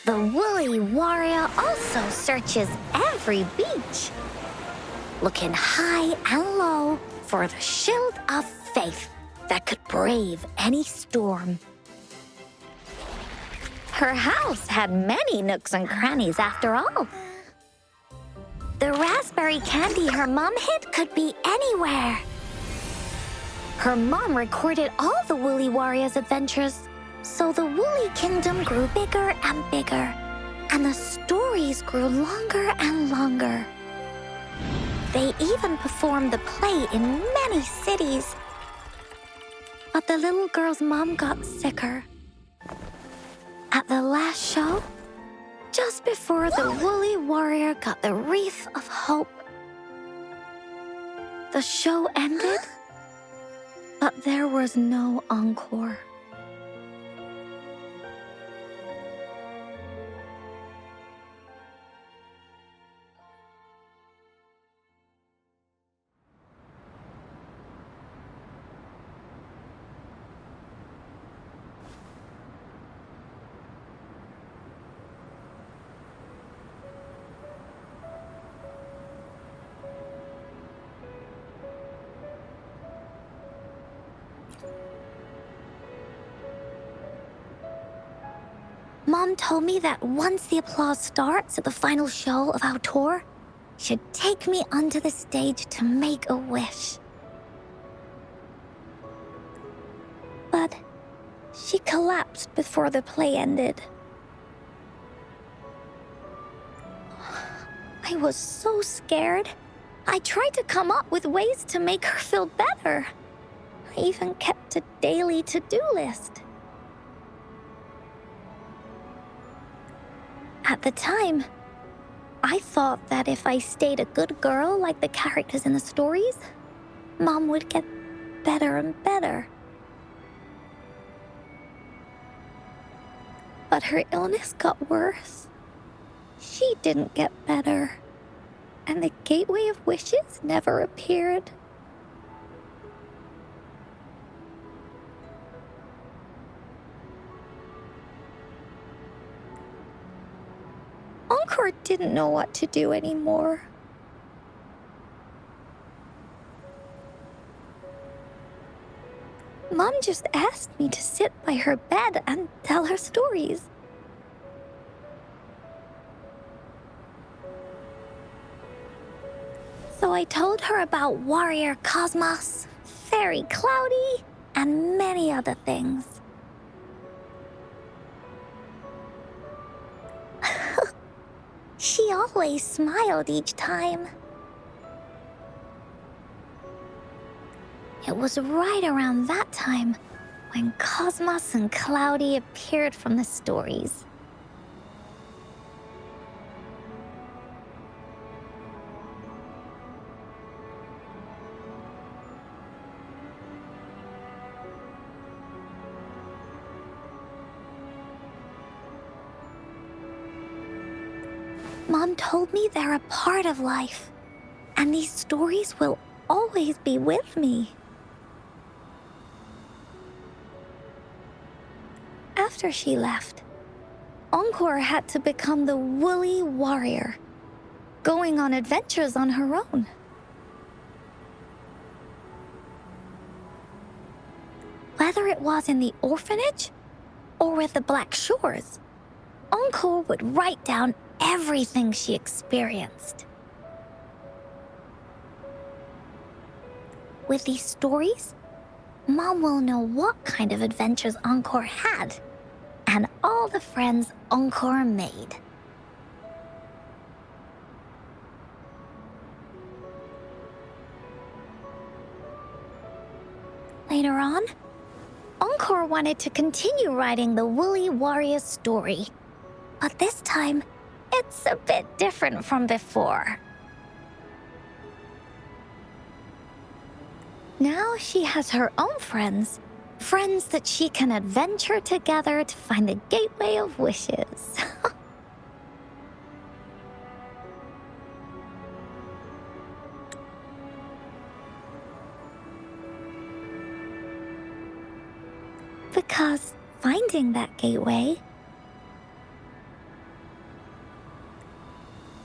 The Woolly Warrior also searches every beach, looking high and low for the shield of faith that could brave any storm. Her house had many nooks and crannies after all. The raspberry candy her mom hid could be anywhere. Her mom recorded all the Woolly Warrior's adventures, so the Woolly Kingdom grew bigger and bigger, and the stories grew longer and longer. They even performed the play in many cities. But the little girl's mom got sicker. At the last show, just before the Woolly Warrior got the wreath of hope, the show ended, but there was no encore. Mom told me that once the applause starts at the final show of our tour, she'd take me onto the stage to make a wish. But she collapsed before the play ended. I was so scared. I tried to come up with ways to make her feel better. I even kept a daily to-do list. At the time, I thought that if I stayed a good girl like the characters in the stories, Mom would get better and better. But her illness got worse. She didn't get better, and the Gateway of Wishes never appeared. Encore didn't know what to do anymore. Mom just asked me to sit by her bed and tell her stories. So I told her about Warrior Cosmos, Fairy Cloudy, and many other things. She always smiled each time. It was right around that time when Cosmos and Cloudy appeared from the stories. Mom told me they're a part of life, and these stories will always be with me. after she left, Encore had to become the woolly warrior, going on adventures on her own. Whether it was in the orphanage or with the Black Shores, Encore would write down everything she experienced. With these stories, Mom will know what kind of adventures Encore had and all the friends Encore made. Later on, Encore wanted to continue writing the Woolly Warrior story, but this time, it's a bit different from before. Now she has her own friends that she can adventure together to find the Gateway of Wishes. Because finding that gateway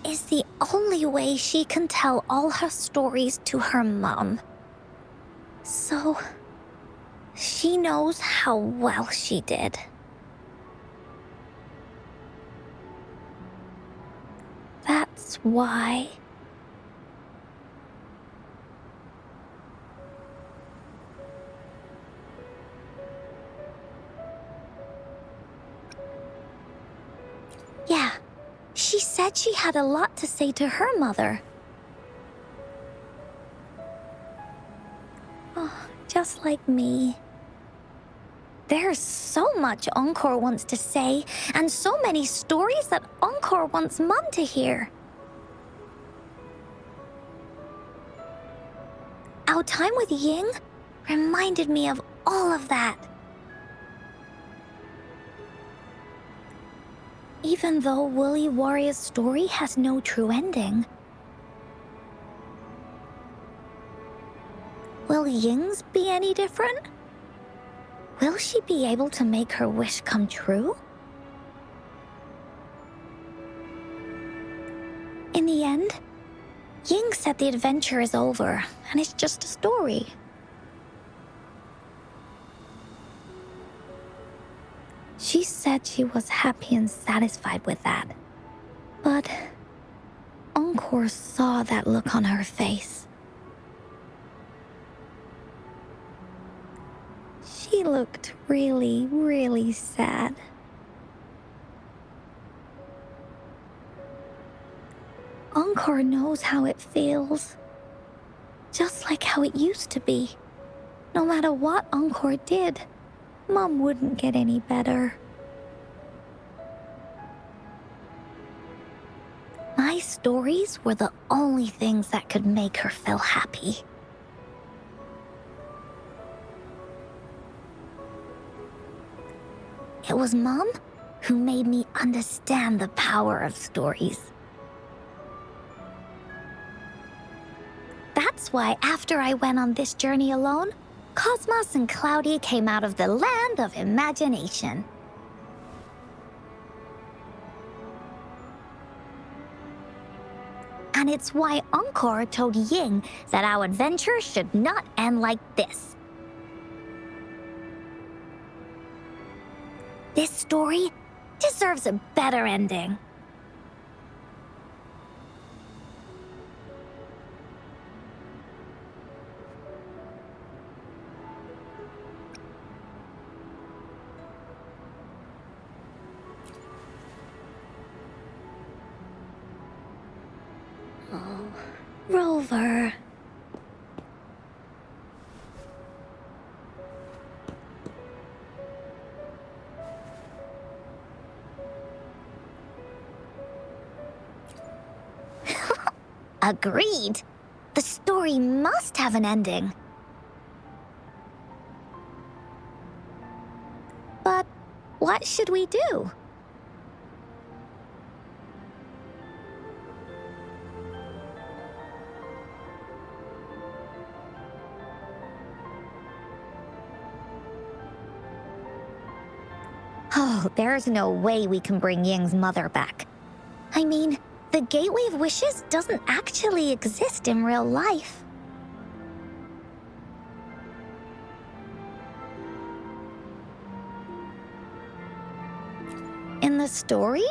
is the only way she can tell all her stories to her mom. So, she knows how well she did. That's why. Yeah, she said she had a lot to say to her mother. Oh, just like me. There's so much Encore wants to say, and so many stories that Encore wants Mom to hear. Our time with Ying reminded me of all of that. Even though Woolly Warrior's story has no true ending, will Ying's be any different? Will she be able to make her wish come true? In the end, Ying said the adventure is over, and it's just a story. She said she was happy and satisfied with that. But Encore saw that look on her face. She looked really, really sad. Encore knows how it feels. Just like how it used to be. No matter what Encore did, Mom wouldn't get any better. My stories were the only things that could make her feel happy. It was Mom who made me understand the power of stories. That's why after I went on this journey alone, Cosmos and Cloudy came out of the land of imagination. And it's why Encore told Ying that our adventure should not end like this. This story deserves a better ending. Oh, Rover. Agreed. The story must have an ending. But what should we do? Oh, there's no way we can bring Ying's mother back. I mean, the Gateway of Wishes doesn't actually exist in real life. In the story?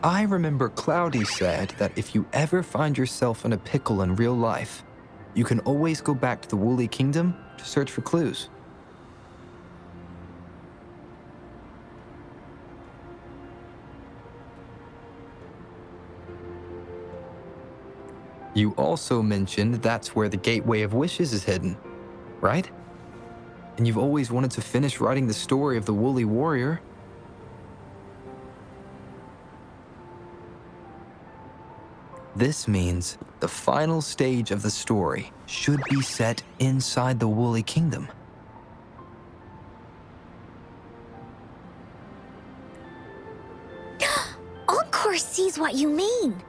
I remember Cloudy said that if you ever find yourself in a pickle in real life, you can always go back to the Woolly Kingdom to search for clues. You also mentioned that's where the Gateway of Wishes is hidden, right? And you've always wanted to finish writing the story of the Woolly Warrior. This means the final stage of the story should be set inside the Woolly Kingdom. Encore sees what you mean.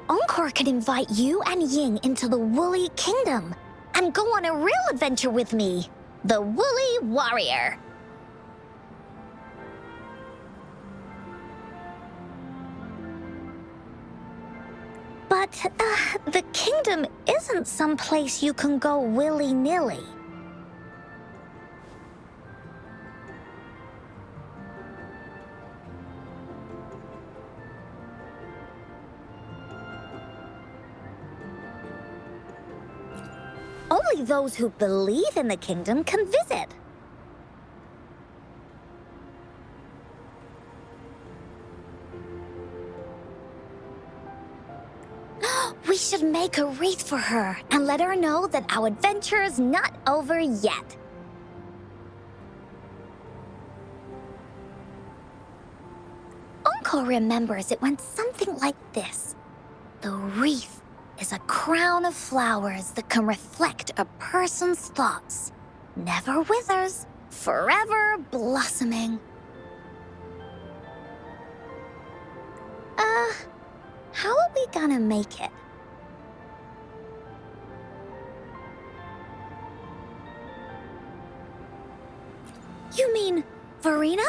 Encore could invite you and Ying into the Woolly Kingdom and go on a real adventure with me, the Woolly Warrior. But the kingdom isn't some place you can go willy-nilly. Only those who believe in the kingdom can visit. We should make a wreath for her and let her know that our adventure is not over yet. Encore remembers it went something like this. The wreath is a crown of flowers that can reflect a person's thoughts. Never withers, forever blossoming. How are we gonna make it? You mean Verena?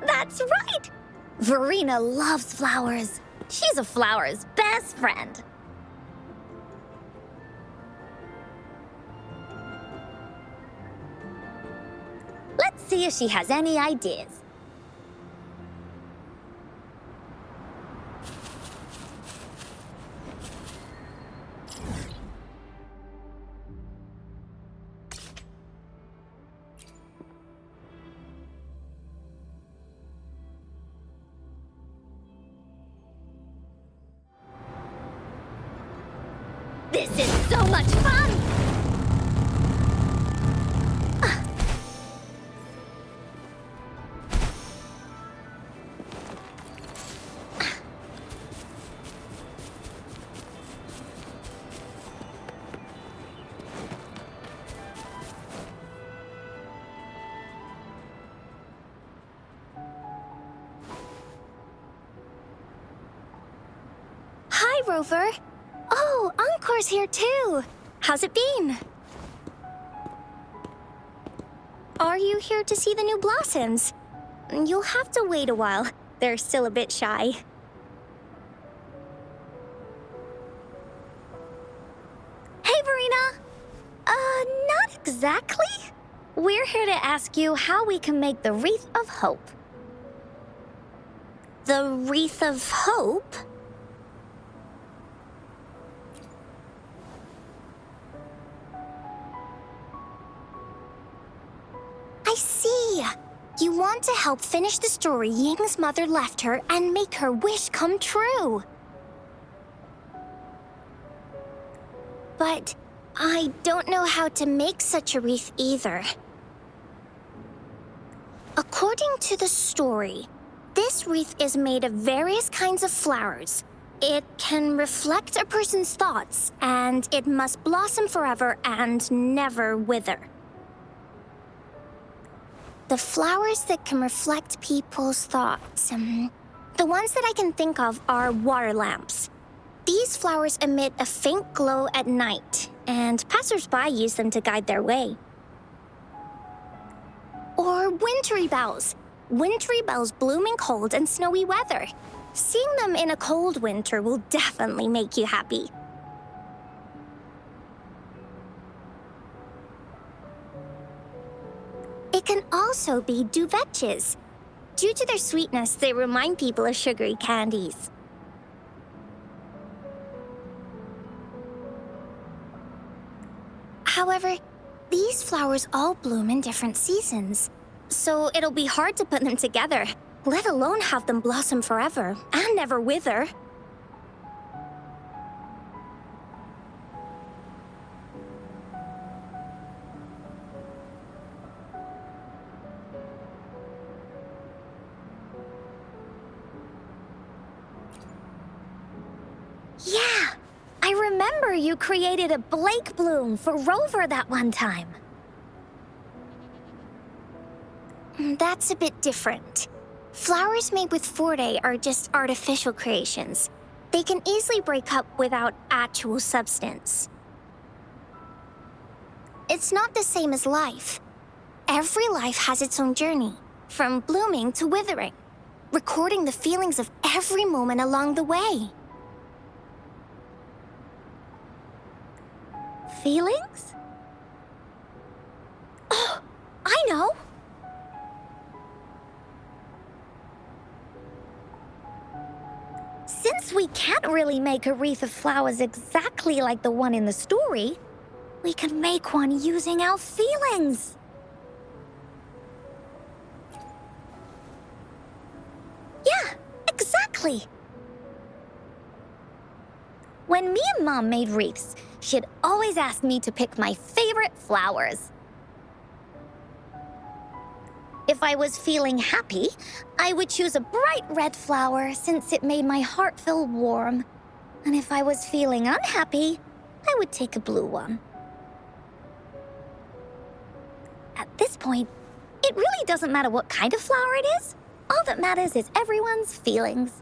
That's right! Verena loves flowers. She's a flower's best friend. Let's see if she has any ideas. This is so much fun! Hi, Rover. Oh, Encore's here too. How's it been? Are you here to see the new blossoms? You'll have to wait a while. They're still a bit shy. Hey, Verena. Not exactly. We're here to ask you how we can make the Wreath of Hope. The Wreath of Hope? I see. You want to help finish the story Ying's mother left her and make her wish come true. But I don't know how to make such a wreath either. According to the story, this wreath is made of various kinds of flowers. It can reflect a person's thoughts, and it must blossom forever and never wither. The flowers that can reflect people's thoughts. The ones that I can think of are water lamps. These flowers emit a faint glow at night, and passersby use them to guide their way. Or wintry bells. Wintry bells bloom in cold and snowy weather. Seeing them in a cold winter will definitely make you happy. It can also be duvetches. Due to their sweetness, they remind people of sugary candies. However, these flowers all bloom in different seasons, so it'll be hard to put them together, let alone have them blossom forever and never wither. Yeah, I remember you created a Blake bloom for Rover that one time. That's a bit different. Flowers made with Forte are just artificial creations. They can easily break up without actual substance. It's not the same as life. Every life has its own journey, from blooming to withering, recording the feelings of every moment along the way. Feelings? Oh, I know! Since we can't really make a wreath of flowers exactly like the one in the story, we can make one using our feelings. Yeah, exactly. When me and Mom made wreaths, she'd always ask me to pick my favorite flowers. If I was feeling happy, I would choose a bright red flower since it made my heart feel warm. And if I was feeling unhappy, I would take a blue one. At this point, it really doesn't matter what kind of flower it is. All that matters is everyone's feelings.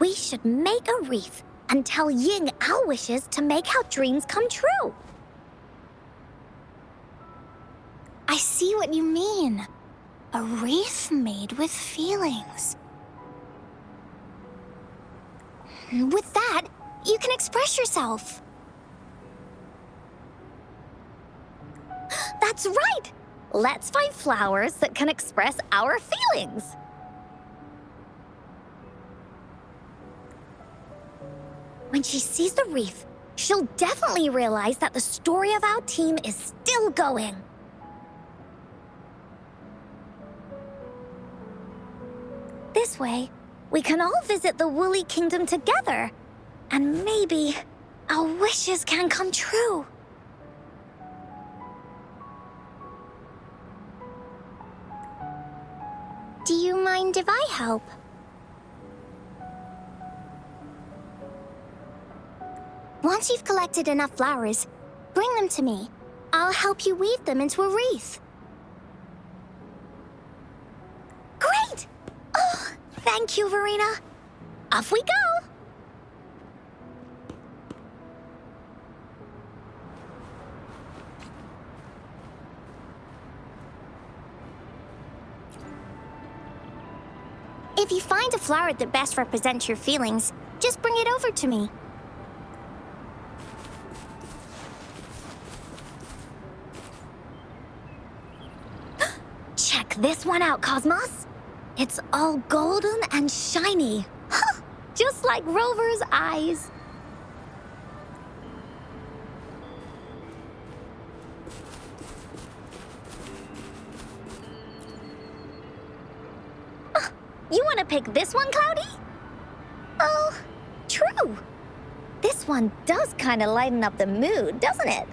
We should make a wreath and tell Ying our wishes to make our dreams come true. I see what you mean. A wreath made with feelings. With that, you can express yourself. That's right! Let's find flowers that can express our feelings. When she sees the wreath, she'll definitely realize that the story of our team is still going. This way, we can all visit the Woolly Kingdom together, and maybe our wishes can come true. Do you mind if I help? Once you've collected enough flowers, bring them to me. I'll help you weave them into a wreath. Great! Oh, thank you, Verena. Off we go! If you find a flower that best represents your feelings, just bring it over to me. Check this one out, Cosmos. It's all golden and shiny. Just like Rover's eyes. You want to pick this one, Cloudy? Oh, true. This one does kind of lighten up the mood, doesn't it?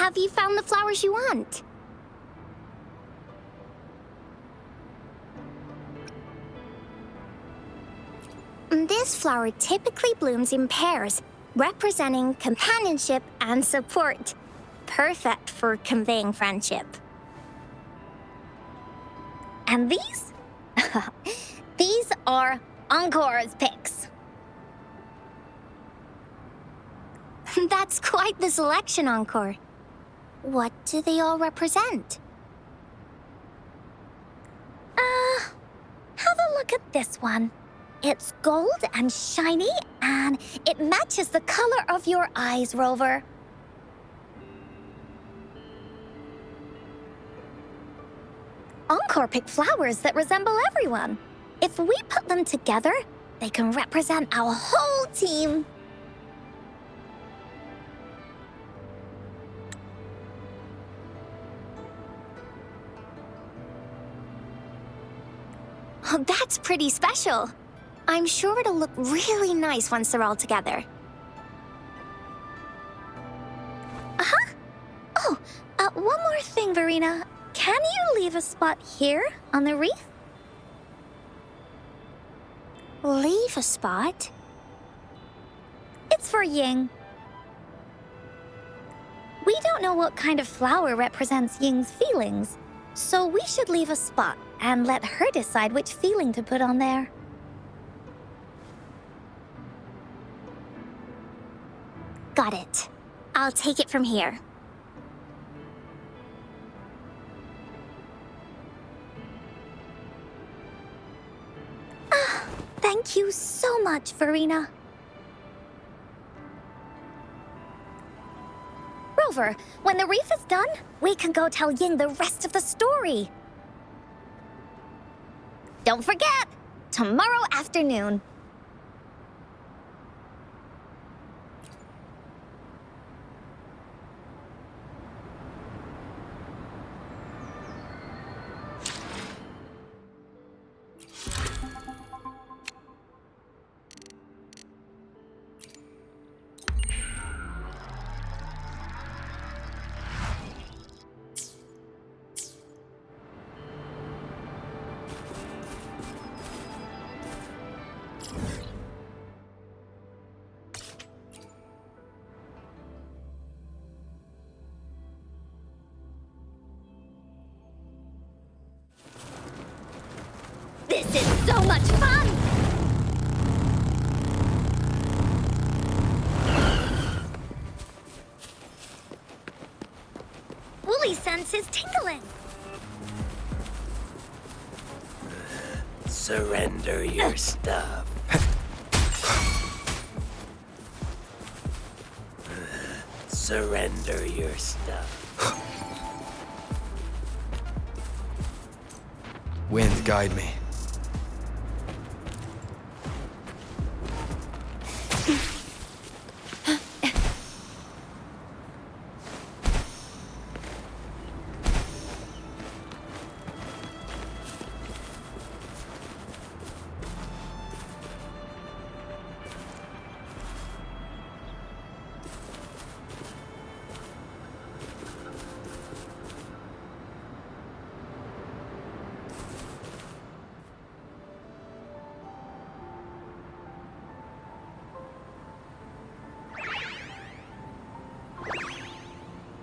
Have you found the flowers you want? This flower typically blooms in pairs, representing companionship and support. Perfect for conveying friendship. And these? These are Encore's picks. That's quite the selection, Encore. What do they all represent? Have a look at this one. It's gold and shiny, and it matches the color of your eyes, Rover. Encore picked flowers that resemble everyone. If we put them together, they can represent our whole team. Oh, that's pretty special. I'm sure it'll look really nice once they're all together. Uh-huh. Oh, one more thing, Verena. Can you leave a spot here on the wreath? Leave a spot? It's for Ying. We don't know what kind of flower represents Ying's feelings, so we should leave a spot and let her decide which feeling to put on there. Got it. I'll take it from here. Thank you so much, Verena. Rover, when the wreath is done, we can go tell Ying the rest of the story. Don't forget, tomorrow afternoon. This is so much fun! Woolly's sense is tingling. Surrender your stuff. Surrender your stuff. Wind, guide me.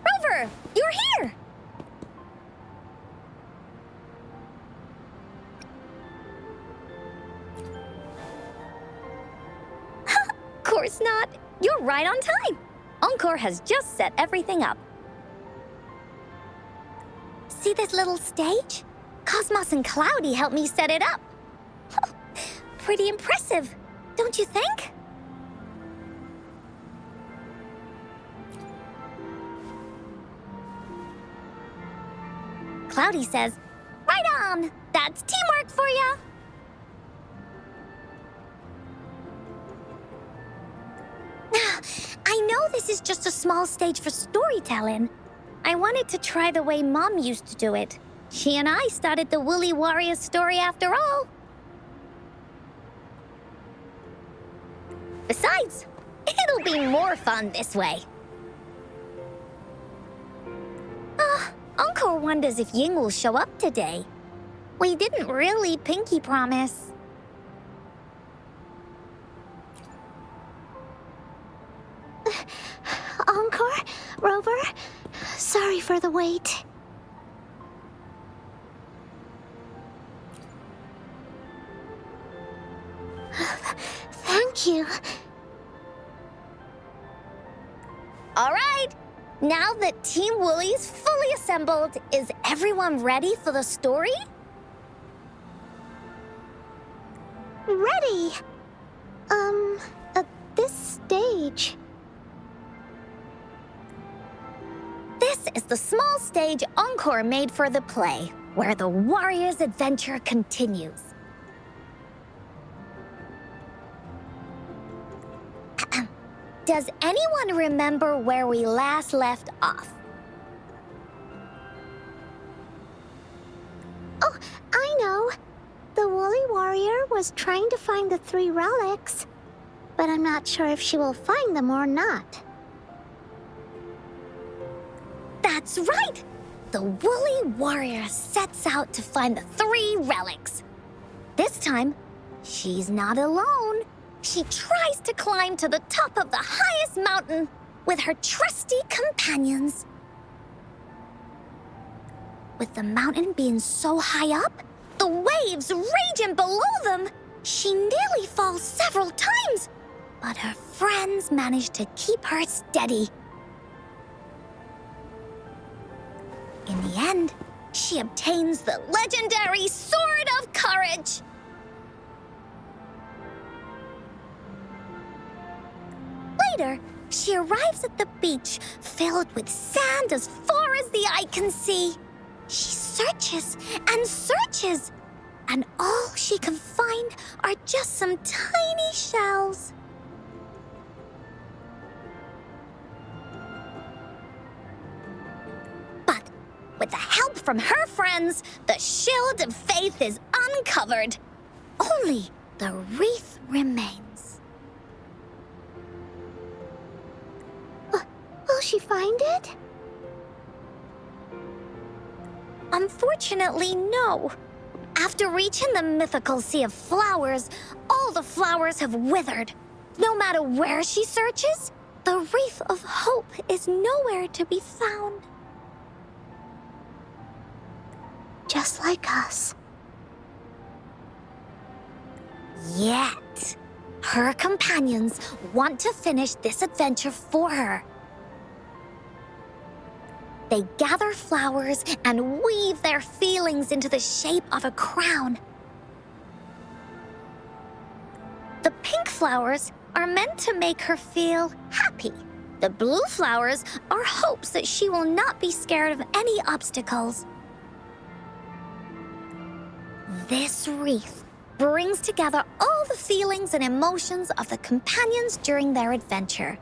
Rover, you're here! Course not. You're right on time. Encore has just set everything up. See this little stage? Cosmos and Cloudy helped me set it up. Pretty impressive, don't you think? Cloudy says, right on! That's teamwork for ya! I know this is just a small stage for storytelling. I wanted to try the way Mom used to do it. She and I started the Woolly Warrior story after all. Besides, it'll be more fun this way. wonders if Ying will show up today. We didn't really pinky promise. Encore? Rover? Sorry for the wait. Thank you. All right. Now that Team Woolly's fully assembled, is everyone ready for the story? Ready. At this stage. This is the small stage Encore made for the play, where the warrior's adventure continues. Does anyone remember where we last left off? Oh, I know. The woolly warrior was trying to find the 3 relics, but I'm not sure if she will find them or not. That's right! The woolly warrior sets out to find the 3 relics. This time, she's not alone. She tries to climb to the top of the highest mountain with her trusty companions. With the mountain being so high up, the waves raging below them, she nearly falls several times, but her friends manage to keep her steady. In the end, she obtains the legendary Sword of Courage. Later, she arrives at the beach filled with sand as far as the eye can see. She searches and searches, and all she can find are just some tiny shells. But with the help from her friends, the shield of faith is uncovered. Only the wreath remains. Will she find it? Unfortunately, no. After reaching the mythical sea of flowers, all the flowers have withered. No matter where she searches, the wreath of hope is nowhere to be found. Just like us. Yet, her companions want to finish this adventure for her. They gather flowers and weave their feelings into the shape of a crown. The pink flowers are meant to make her feel happy. The blue flowers are hopes that she will not be scared of any obstacles. This wreath brings together all the feelings and emotions of the companions during their adventure,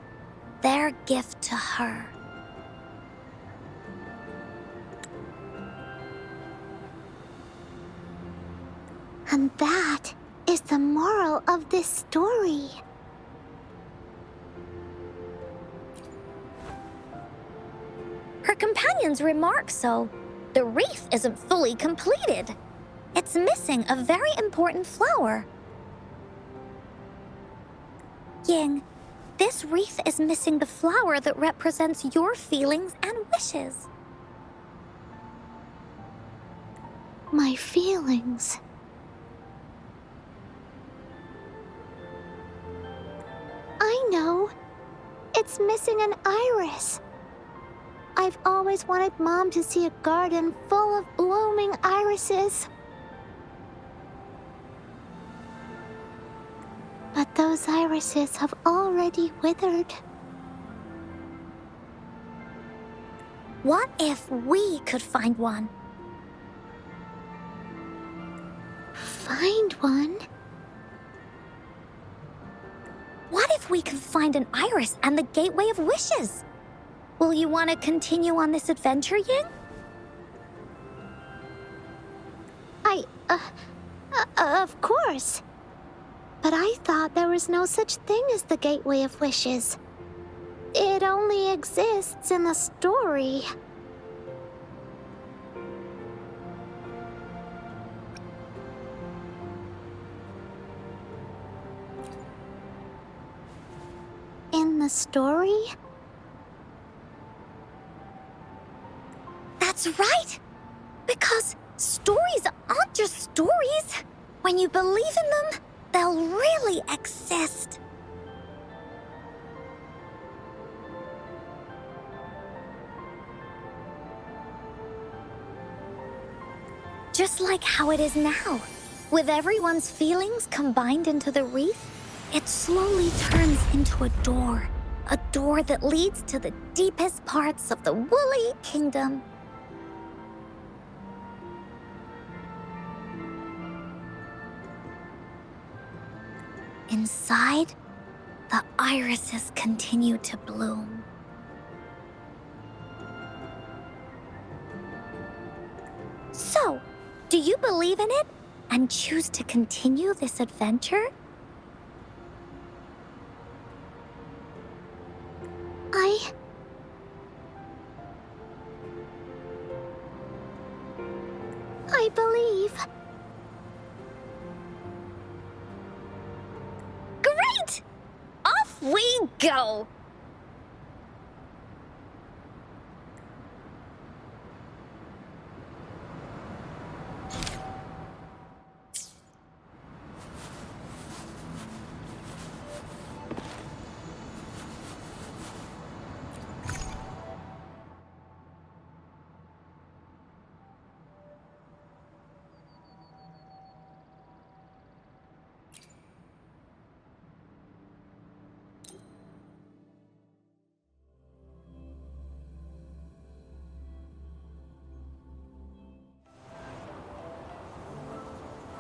their gift to her. And that is the moral of this story. Her companions remark so. The wreath isn't fully completed. It's missing a very important flower. Ying, this wreath is missing the flower that represents your feelings and wishes. My feelings. I know. It's missing an iris. I've always wanted Mom to see a garden full of blooming irises. But those irises have already withered. What if we could find one? Find one? What if we could find an iris and the Gateway of Wishes? Will you want to continue on this adventure, Ying? Of course. But I thought there was no such thing as the Gateway of Wishes. It only exists in the story. the story? That's right! Because stories aren't just stories. When you believe in them, they'll really exist. Just like how it is now. With everyone's feelings combined into the wreath, it slowly turns into a door. A door that leads to the deepest parts of the Woolly Kingdom. Inside, the irises continue to bloom. So, do you believe in it and choose to continue this adventure? I believe. Great! Off we go!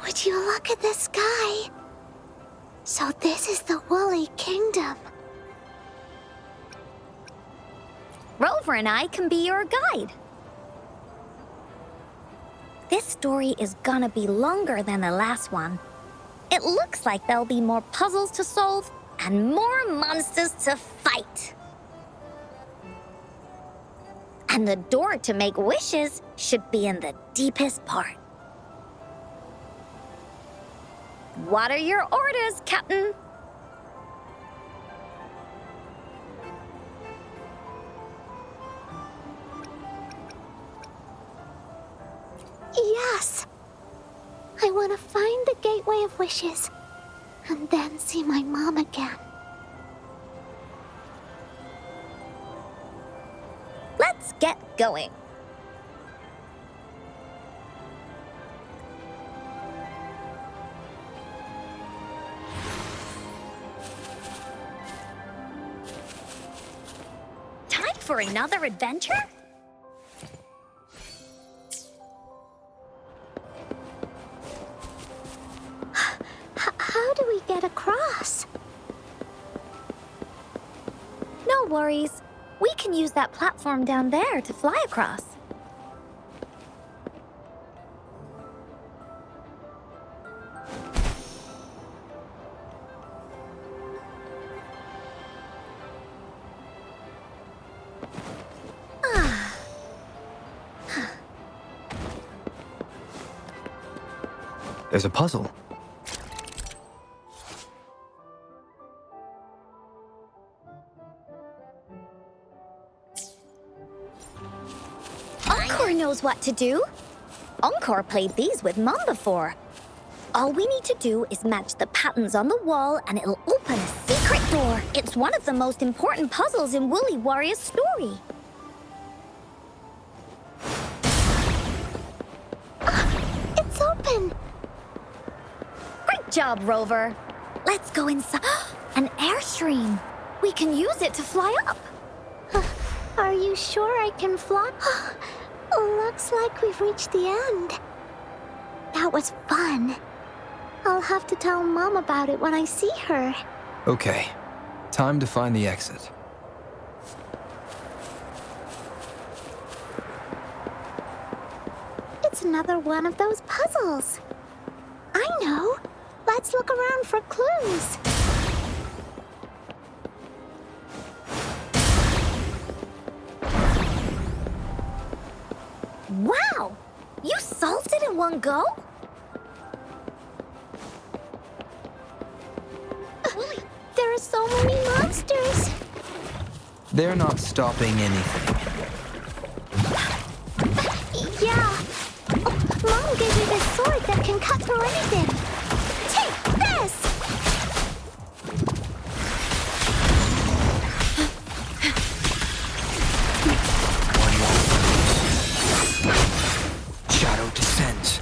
Would you look at the sky? So this is the Woolly Kingdom. Rover and I can be your guide. This story is gonna be longer than the last one. It looks like there'll be more puzzles to solve and more monsters to fight. And the door to make wishes should be in the deepest part. What are your orders, Captain? Yes. I want to find the Gateway of Wishes and then see my mom again. Let's get going. Time for another adventure? How do we get across? No worries. We can use that platform down there to fly across. There's a puzzle. Encore knows what to do. Encore played these with Mom before. All we need to do is match the patterns on the wall and it'll open a secret door. It's one of the most important puzzles in Woolly Warrior's story. It's open. Great job, Rover. Let's go inside. An airstream. We can use it to fly up. Are you sure I can fly? Looks like we've reached the end. That was fun. I'll have to tell Mom about it when I see her. Okay, time to find the exit. It's another one of those puzzles. I know. Let's look around for clues. Wow! You solved it in one go? There are so many monsters. They're not stopping anything. Yeah. Oh, Mom gave me this sword that can cut through anything. Take this! Shadow descends.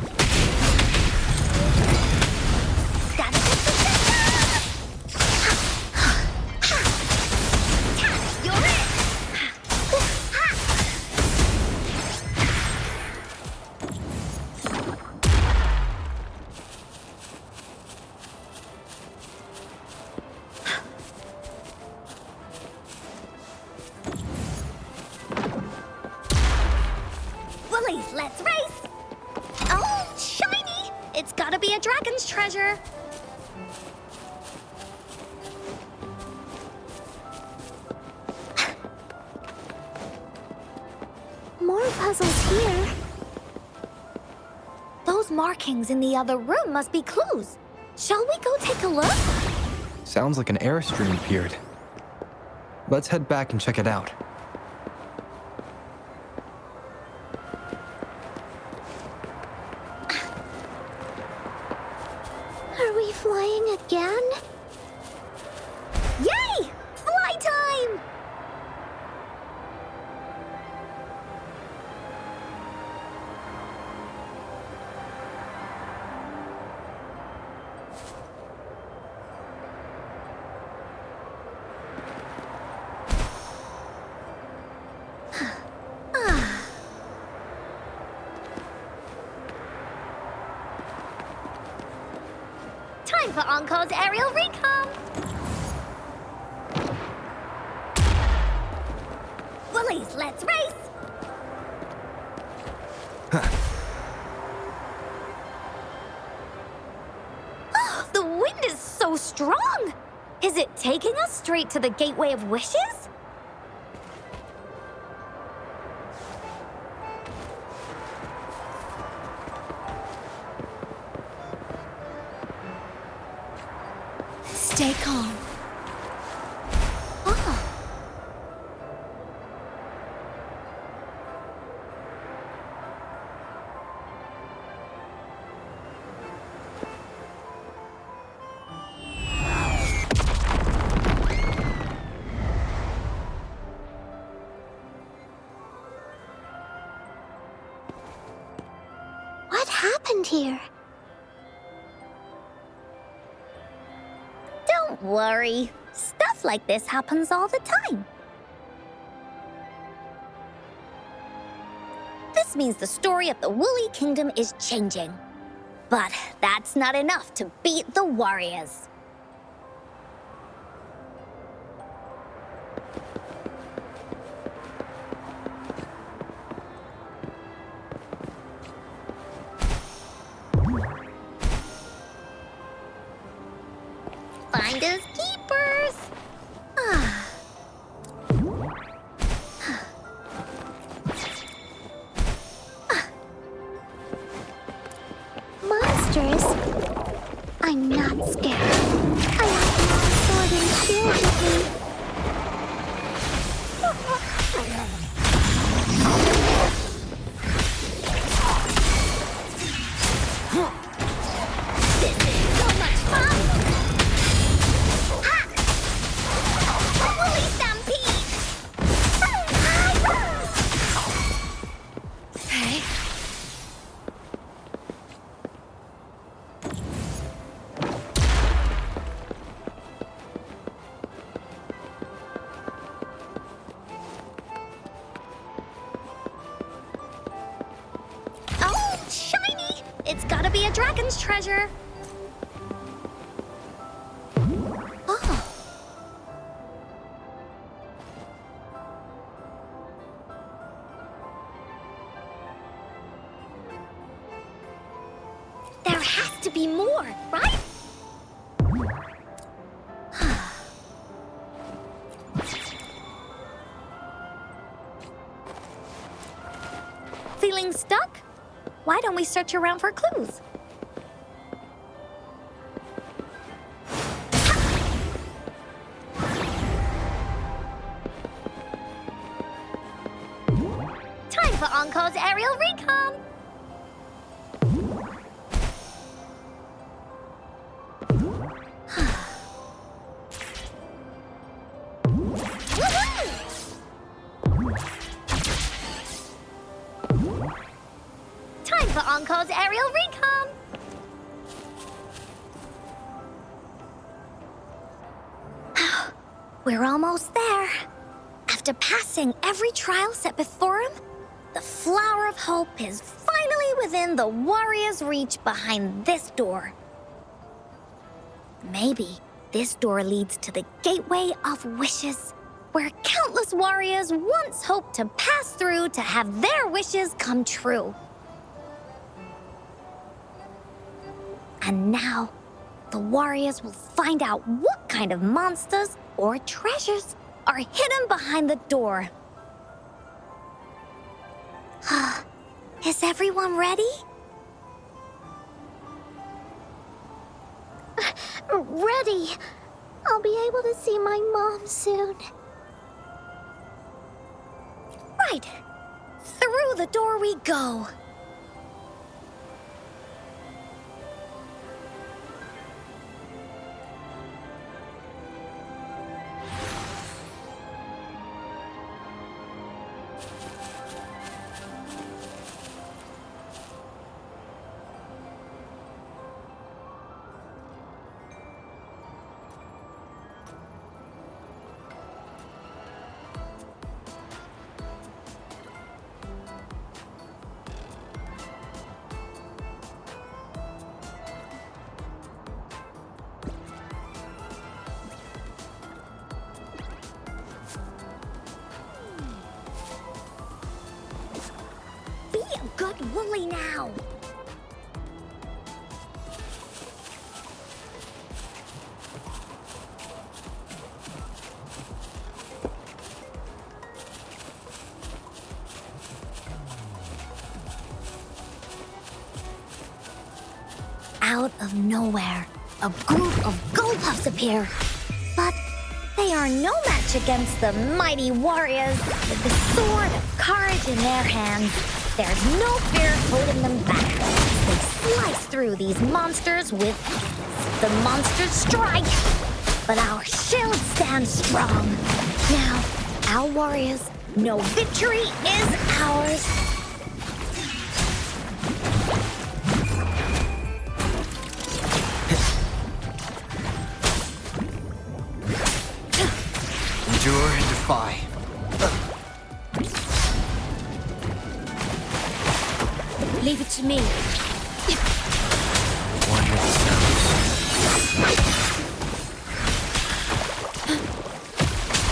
Woolies, let's race! Oh, shiny! It's gotta be a dragon's treasure. More puzzles here. Those markings in the other room must be clues. Shall we go take a look? Sounds like an airstream appeared. Let's head back and check it out. Are we flying again? Yay! Fly time! Time for Encore's aerial recon! Woolies, let's race! Oh, the wind is so strong! Is it taking us straight to the Gateway of Wishes? Stay calm. Oh. What happened here? Don't worry. Stuff like this happens all the time. This means the story of the Woolly Kingdom is changing. But that's not enough to beat the warriors. Finders keepers. Monsters? I'm not scared. I have my sword and shield with me. This is so much fun! Woolly stampede! Hey. Oh, shiny! It's gotta be a dragon's treasure. Oh. There has to be more, right? Feeling stuck? Why don't we search around for clues? Encore's aerial recon! Time for Encore's aerial recon! We're almost there. After passing every trial set before him, the Flower of Hope is finally within the warrior's reach behind this door. Maybe this door leads to the Gateway of Wishes, where countless warriors once hoped to pass through to have their wishes come true. And now, the warriors will find out what kind of monsters or treasures are hidden behind the door. Is everyone ready? Ready. I'll be able to see my mom soon. Right. Through the door we go. Be a good woolly now. Out of nowhere, a group of Gullpuffs appear. But they are no match against the mighty warriors with the sword of courage in their hands. There's no fear holding them back. They slice through these monsters with ease. The monsters strike, but our shield stands strong. Now, our warriors know victory is ours. Endure and defy. Leave it to me. One with the stones.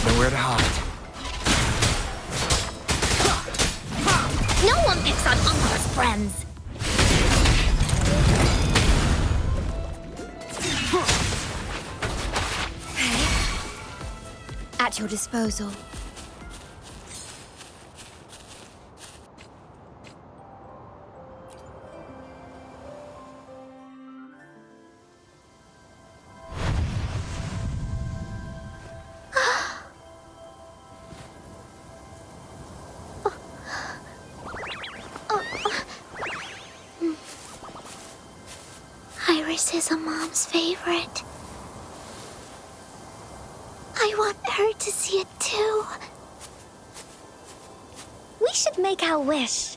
Nowhere to hide. No one picks on Encore's friends. At your disposal. Iris is a mom's favorite. I want her to see it too. We should make our wish.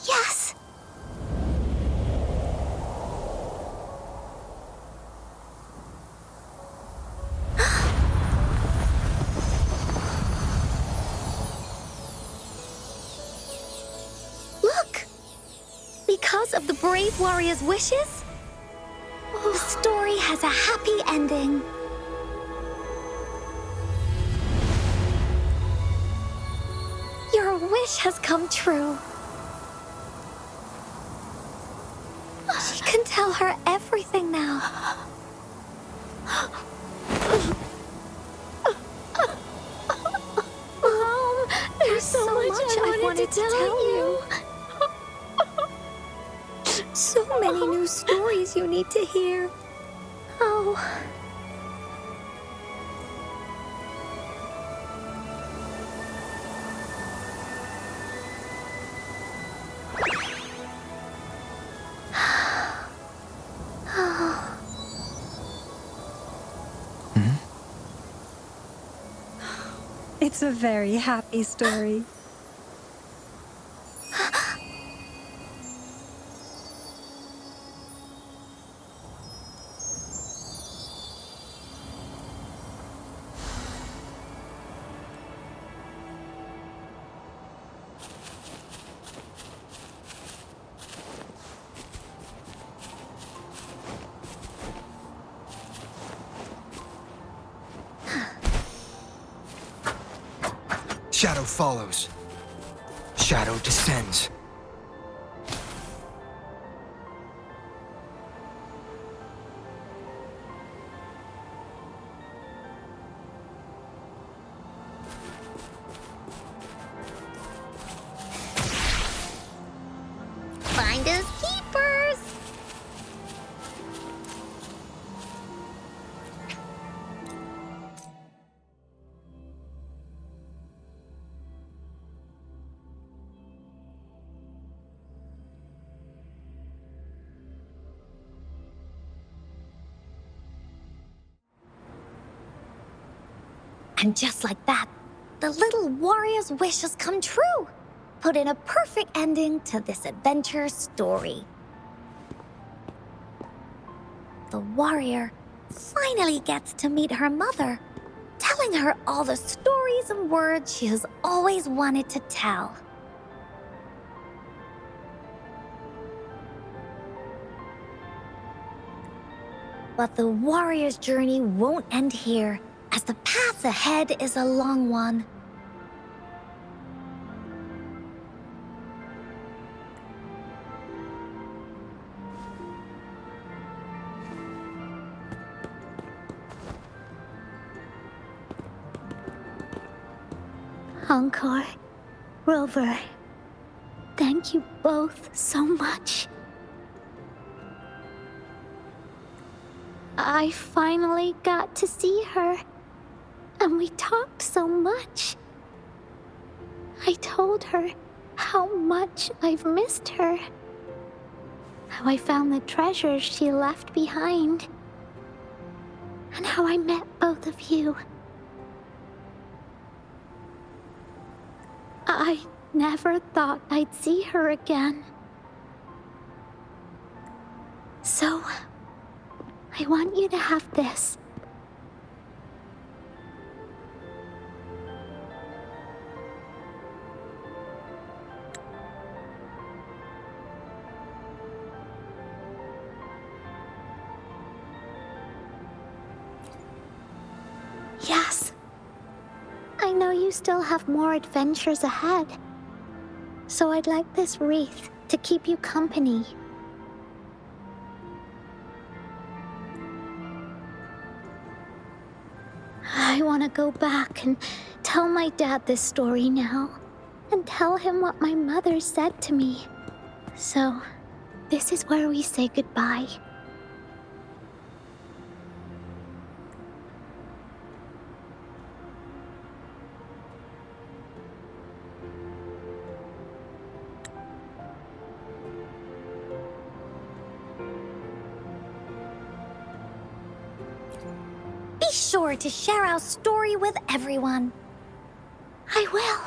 Yes. Look! Because of the brave warrior's wishes, the story has a happy ending. Your wish has come true. She can tell her everything now. Mom, there's so much I wanted to tell you. So many new stories you need to hear. Oh. It's a very happy story. Shadow follows. Shadow descends. Finders keepers. And just like that, the little warrior's wish has come true. Put in a perfect ending to this adventure story. The warrior finally gets to meet her mother, telling her all the stories and words she has always wanted to tell. But the warrior's journey won't end here, as the path ahead is a long one. Encore, Rover, thank you both so much. I finally got to see her, and we talked so much. I told her how much I've missed her, how I found the treasures she left behind, and how I met both of you. I never thought I'd see her again. So, I want you to have this. Yes. I know you still have more adventures ahead, so I'd like this wreath to keep you company. I want to go back and tell my dad this story now, and tell him what my mother said to me. So, this is where we say goodbye. Be sure to share our story with everyone. I will.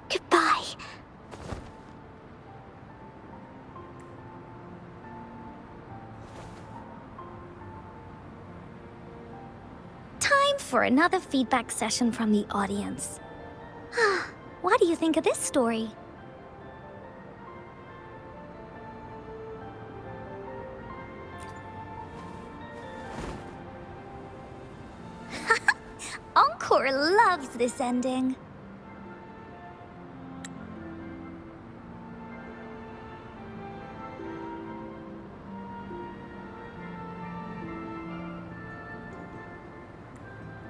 Goodbye. Time for another feedback session from the audience. What do you think of this story? Encore loves this ending.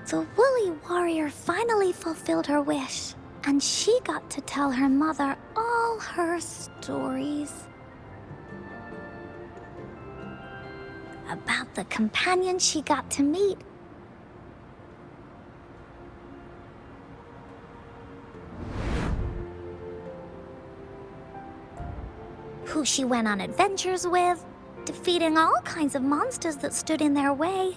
The woolly warrior finally fulfilled her wish, and she got to tell her mother all her stories. About the companion she got to meet. Who she went on adventures with, defeating all kinds of monsters that stood in their way.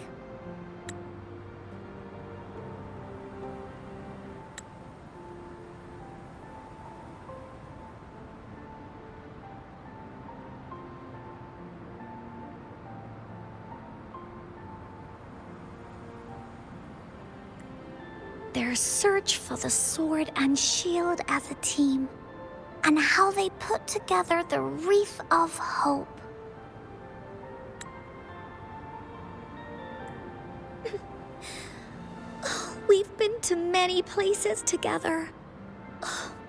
their search for the sword and shield as a team, and how they put together the Wreath of Hope. We've been to many places together,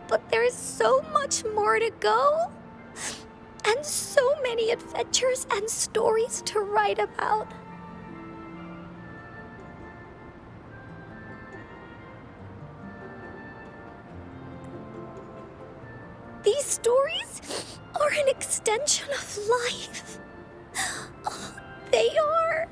but there's so much more to go, and so many adventures and stories to write about. These stories are an extension of life. Oh, they are.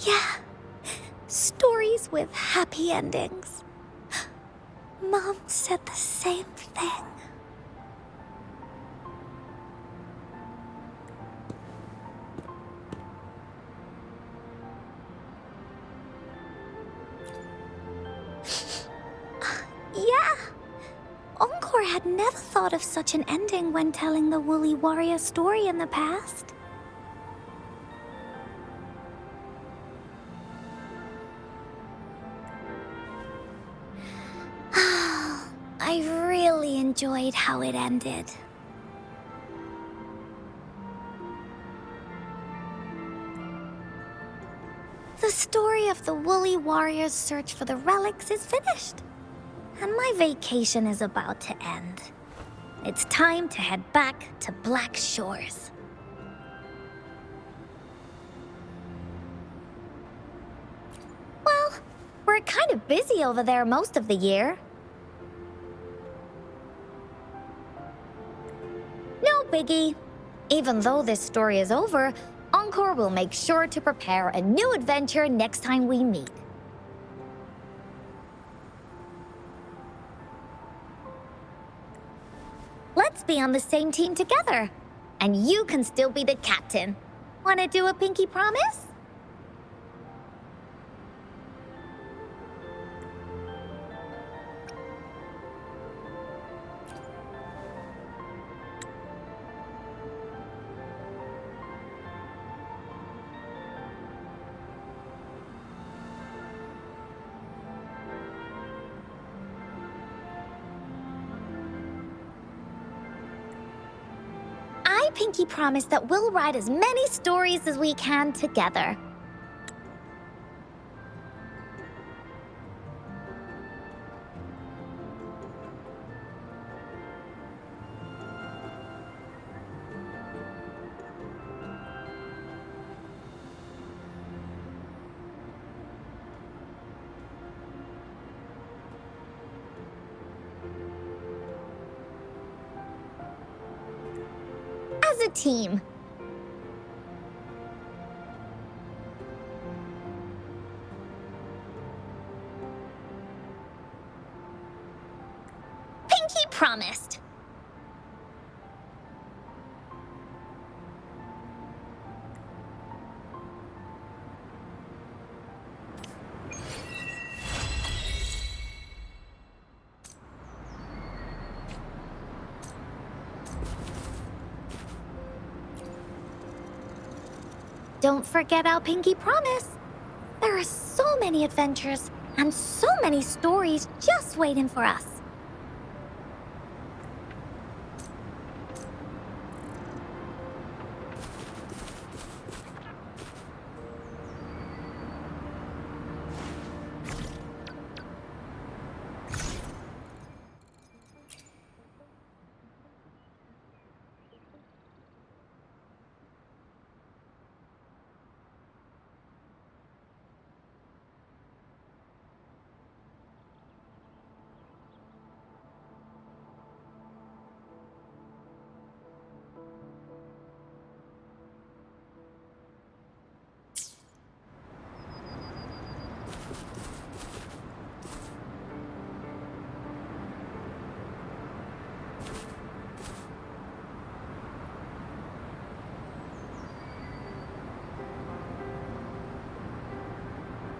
Yeah, stories with happy endings. Mom said the same thing. Yeah. Encore had never thought of such an ending when telling the Woolly Warrior story in the past. I really enjoyed how it ended. The story of the Woolly Warrior's search for the relics is finished, and my vacation is about to end. It's time to head back to Black Shores. Well, we're kind of busy over there most of the year. No biggie. Even though this story is over, Encore will make sure to prepare a new adventure next time we meet. Let's be on the same team together. And you can still be the captain. Wanna do a pinky promise? I pinky promise that we'll write as many stories as we can together. As a team. Pinky promised. Don't forget our pinky promise. There are so many adventures and so many stories just waiting for us.